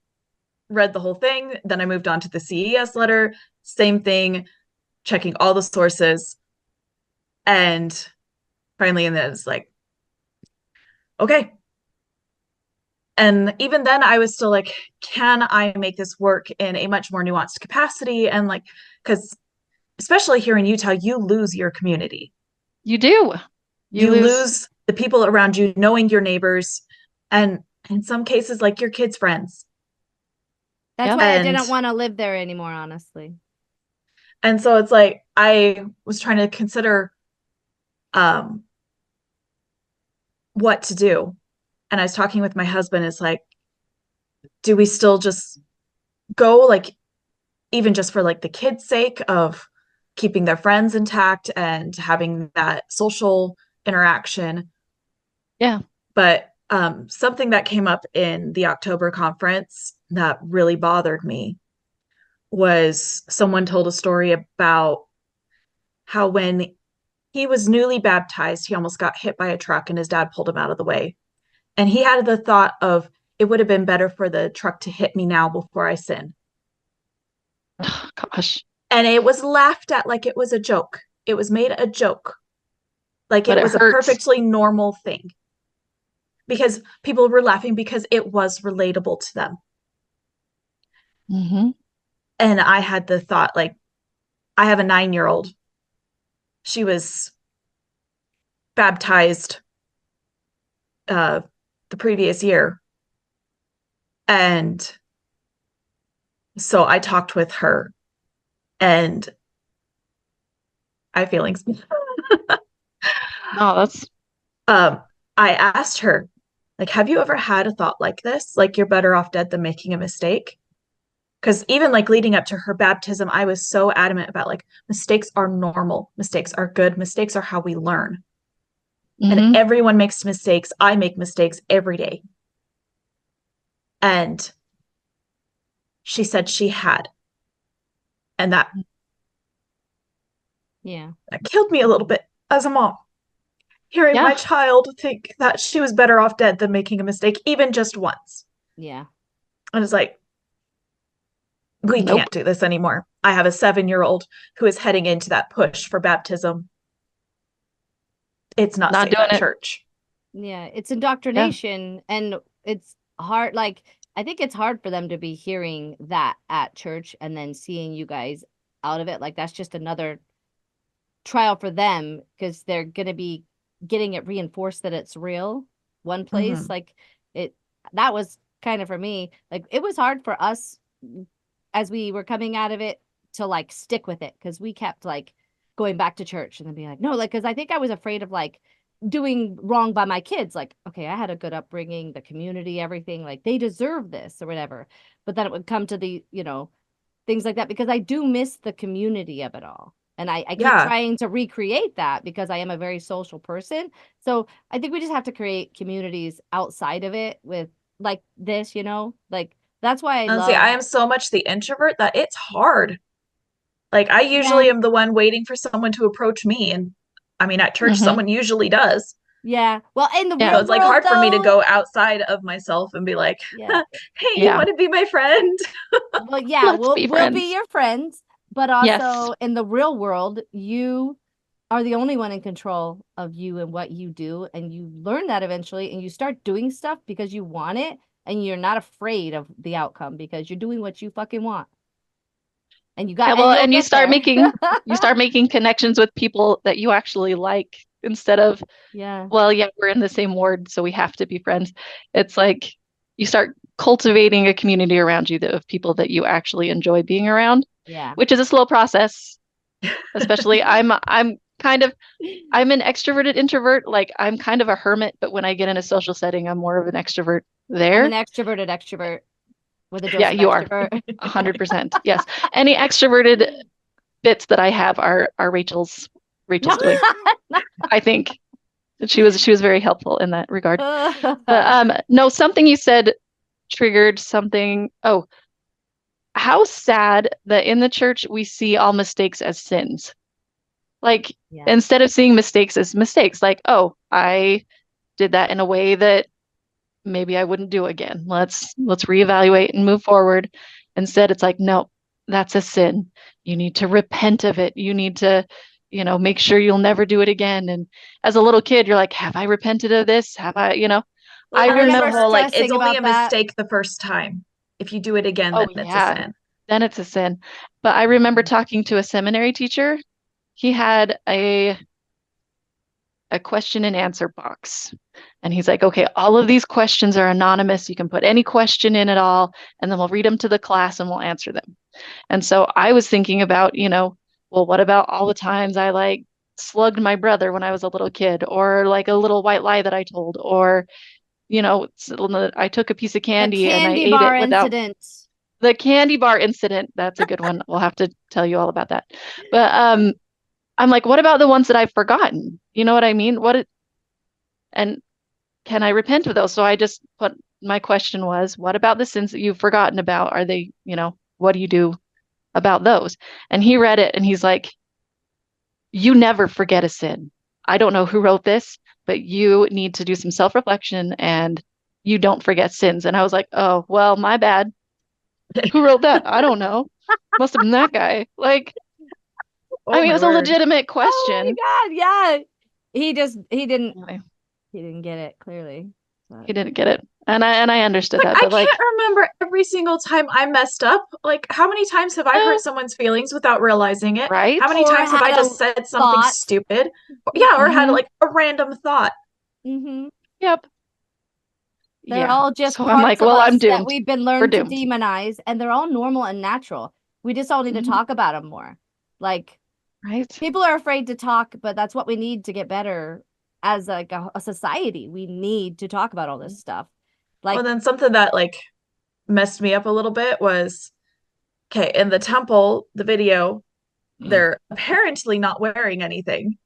read the whole thing. Then I moved on to the CES letter. Same thing, checking all the sources. And finally, and then it's like, okay. And even then, I was still like, can I make this work in a much more nuanced capacity? And like, because especially here in Utah, you lose your community. You do. You lose the people around you, knowing your neighbors, and in some cases, like your kids' friends. That's Yeah. why I And didn't want to live there anymore, honestly. and so it's like I was trying to consider what to do. And I was talking with my husband, it's like, do we still just go, like, even just for like the kids' sake of keeping their friends intact and having that social interaction? Yeah. But something that came up in the October conference that really bothered me was someone told a story about how when he was newly baptized, he almost got hit by a truck and his dad pulled him out of the way. And he had the thought of, it would have been better for the truck to hit me now before I sin. Gosh. And it was laughed at like it was a joke. It was made a joke. Like But it it was a hurts. perfectly normal thing. Because people were laughing because it was relatable to them. Hmm. And I had the thought, like, I have a 9-year-old. She was baptized the previous year. And so I talked with her and I have feelings. No, that's I asked her, like, have you ever had a thought like this? Like you're better off dead than making a mistake? Because even like leading up to her baptism, I was so adamant about like mistakes are normal, mistakes are good, mistakes are how we learn. And hmm everyone makes mistakes. I make mistakes every day. And she said she had. And Yeah. that killed me a little bit as a mom. Hearing my Yeah. child think that she was better off dead than making a mistake, even just once. Yeah. And it's like, we Nope. can't do this anymore. I have a 7-year-old who is heading into that push for baptism. It's not Not safe doing at it. church. Yeah. It's Yeah. indoctrination and it's hard. Like, I think it's hard for them to be hearing that at church and then seeing you guys out of it. Like, that's just another trial for them because they're going to be getting it reinforced that it's real one place. Mm-hmm. Like, it, that was kind of for me, like, it was hard for us as we were coming out of it to like stick with it because we kept like going back to church and then being like, no, like, because I think I was afraid of like doing wrong by my kids. Like, okay, I had a good upbringing, the community, everything, like they deserve this or whatever. But then it would come to the, things like that because I do miss the community of it all. And I keep Yeah. trying to recreate that because I am a very social person. So I think we just have to create communities outside of it with like this, like that's why I Honestly, love, I am so much the introvert that it's hard. Like I yeah, usually am the one waiting for someone to approach me. And I mean, at church, hmm someone usually does. yeah. Well, in the So Yeah. real it's like world hard for me to though, go outside of myself and be like, yeah. hey, you Yeah. want to be my friend? Well, yeah, Let's we'll be we'll be friends. your friends, but Yes. also in the real world, you are the only one in control of you and what you do, and you learn that eventually, and you start doing stuff because you want it, and you're not afraid of the outcome because you're doing what you fucking want, and Yeah, and well, you'll and get there. you start making connections with people that you actually like instead of, Yeah, well, yeah, we're in the same ward, so we have to be friends. It's like you start cultivating a community around you of people that you actually enjoy being around, yeah. which is a slow process. Especially I'm an extroverted introvert. Like I'm kind of a hermit, but when I get in a social setting, I'm more of an extrovert I'm an there. extroverted extrovert with a Yeah, dose of you are extrovert. 100%. Yes. Any extroverted bits that I have are No. Rachel's doing. I think she was very helpful in that regard. But no, something you said triggered something. Oh, how sad that in the church we see all mistakes as sins. Like Yeah. instead of seeing mistakes as mistakes, like, oh, I did that in a way that maybe I wouldn't do again. Let's reevaluate and move forward. Instead, it's like, no, that's a sin. You need to repent of it. You need to, make sure you'll never do it again. And as a little kid, you're like, have I repented of this? Have I? Well, I I and there's the remember remember, whole like it's stressing only a about that. mistake the first time. If you do it again, then oh it's a yeah, sin. then it's a sin. But I remember talking to a seminary teacher. He had a question and answer box. And he's like, okay, all of these questions are anonymous. You can put any question in at all, and then we'll read them to the class and we'll answer them. And so I was thinking about, well, what about all the times I like slugged my brother when I was a little kid, or like a little white lie that I told, or, I took a piece of The candy and I candy ate bar it without incident. the candy bar incident. That's a good one. We'll have to tell you all about that. But I'm like, what about the ones that I've forgotten? You know what I mean? And can I repent of those? So I just put my question was, what about the sins that you've forgotten about? Are they, what do you do about those? And he read it and he's like, you never forget a sin. I don't know who wrote this, but you need to do some self-reflection and you don't forget sins. And I was like, oh, well, my bad. Who wrote that? I don't know. Must have been that guy. Like, Oh I mean, my it was a word. legitimate Oh my question. God, yeah. He didn't Anyway, get it clearly. he didn't get it. And I understood that, I but like, can't remember every single time I messed up. Like, how many times have I Eh. hurt someone's feelings without realizing it? right? How many Or times have I had just a said something thought. stupid? Yeah, or had Mhm. like a random thought. Mm-hmm. Yep. They're Yeah. all just So parts I'm like, of well, I'm us that doomed. we've been We're learned to doomed. demonize, and they're all normal and natural. We just all need to Mhm. talk about them more. Like, Right? people are afraid to talk, but that's what we need to get better as like a society. We need to talk about all this stuff. Like, Well, then something that like messed me up a little bit was, okay, in the temple, the video, they're apparently not wearing anything.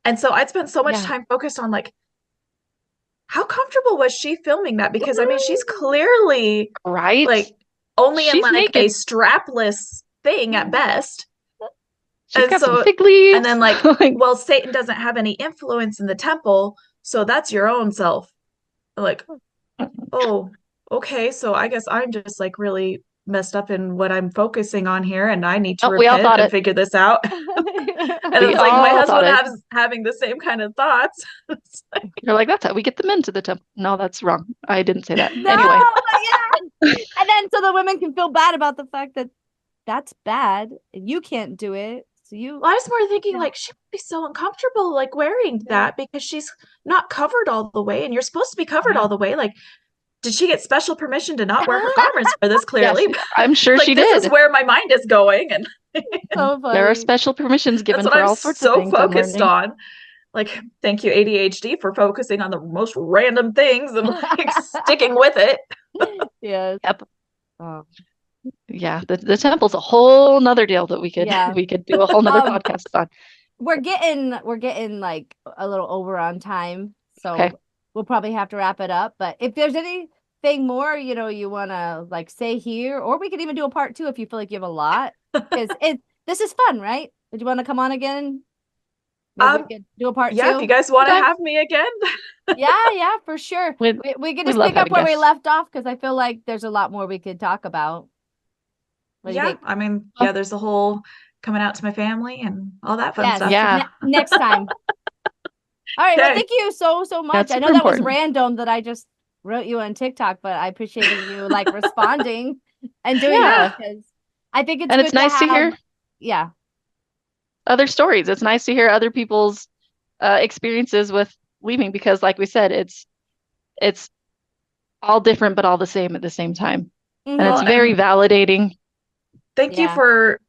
And so I'd spent so much Yeah. time focused on like, how comfortable was she filming that? Because I mean, she's clearly Right? like only in She's like a naked. strapless thing at best. She's And got some so, fig leaves. and then like, Like, well, Satan doesn't have any influence in the temple, so that's your own self. Like, oh, okay, so I guess I'm just like really messed up in what I'm focusing on here, and I need to oh, we all repent thought and it. figure this out. And We it's like my all thought husband it. has having the same kind of thoughts. It's like, You're like, that's how we get them into the temple. No, that's wrong. I didn't say that. no, Anyway, but yeah. And then so the women can feel bad about the fact that that's bad and you can't do it. So you, well, I was more thinking Yeah. like she would be so uncomfortable like wearing that because she's not covered all the way, and you're supposed to be covered Yeah. all the way. Like, did she get special permission to not wear her garments for this? Clearly, yes, I'm sure like she this is did. where my mind is going, and so There are funny. special permissions given that's what for I'm all sorts of so things. I'm focused learning. on. Like, thank you, ADHD, for focusing on the most random things and like sticking with it. Yes. Yep. Oh. Yeah, the temple's a whole nother deal that we could Yeah. we could do a whole nother Um, podcast on. We're getting like a little over on time, so Okay. we'll probably have to wrap it up. But if there's anything more, you want to like say here, or we could even do a part 2 if you feel like you have a lot, because this is fun, right? Would you want to come on again? Maybe we could do a part 2. Yeah, if you guys want to Okay. have me again. Yeah, for sure. We We could we just love pick up having where we guests. left off, because I feel like there's a lot more we could talk about. What do you Yeah, think? I mean, yeah, there's the whole coming out to my family and all that fun Yes. stuff. Yeah. Next time. All right. Well, Okay. thank you so much. That's I know super that was important. random that I just wrote you on TikTok, but I appreciated you like responding and doing Yeah. that, because I think it's And good it's nice to hear Yeah. other stories. It's nice to hear other people's experiences with leaving, because like we said, it's all different but all the same at the same time. And it's Well, very and validating. thank you Yeah. for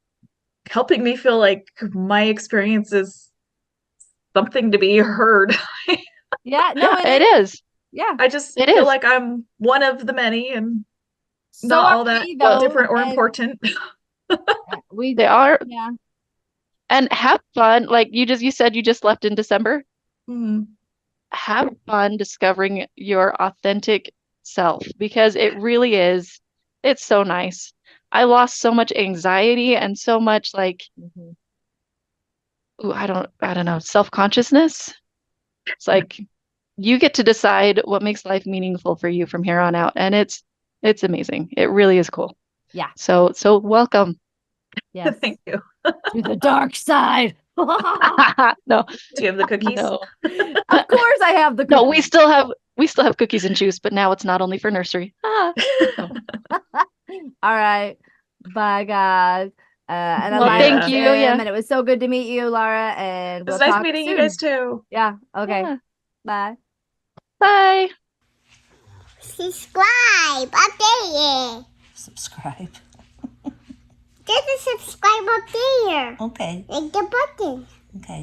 helping me feel like my experience is something to be heard. Yeah. No, Yeah, it is. Yeah. I just It feel is. like I'm one of the many and So not are all that we, though, different or and important. They are. Yeah. And have fun. Like you said you just left in December. Mhm. Have fun discovering your authentic self, because it really is. It's so nice. I lost so much anxiety and so much like, Mhm. ooh, I don't know, self-consciousness. It's like you get to decide what makes life meaningful for you from here on out, and it's amazing. It really is cool. Yeah. So welcome. Yes. Thank you. To the dark side. No, Do you have the cookies? no, Of course I have the no. cookies. We still have cookies and juice, but now it's not only for nursery. All right. Bye, guys. And I Well, love thank Yeah. you. Jim, Yeah. and it was so good to meet you, Laura. And It we'll was nice talk meeting you soon. guys too. Yeah. Okay. Yeah. Bye. Bye. Subscribe up there. Subscribe. There's a subscribe up there. Okay. Like the button. Okay.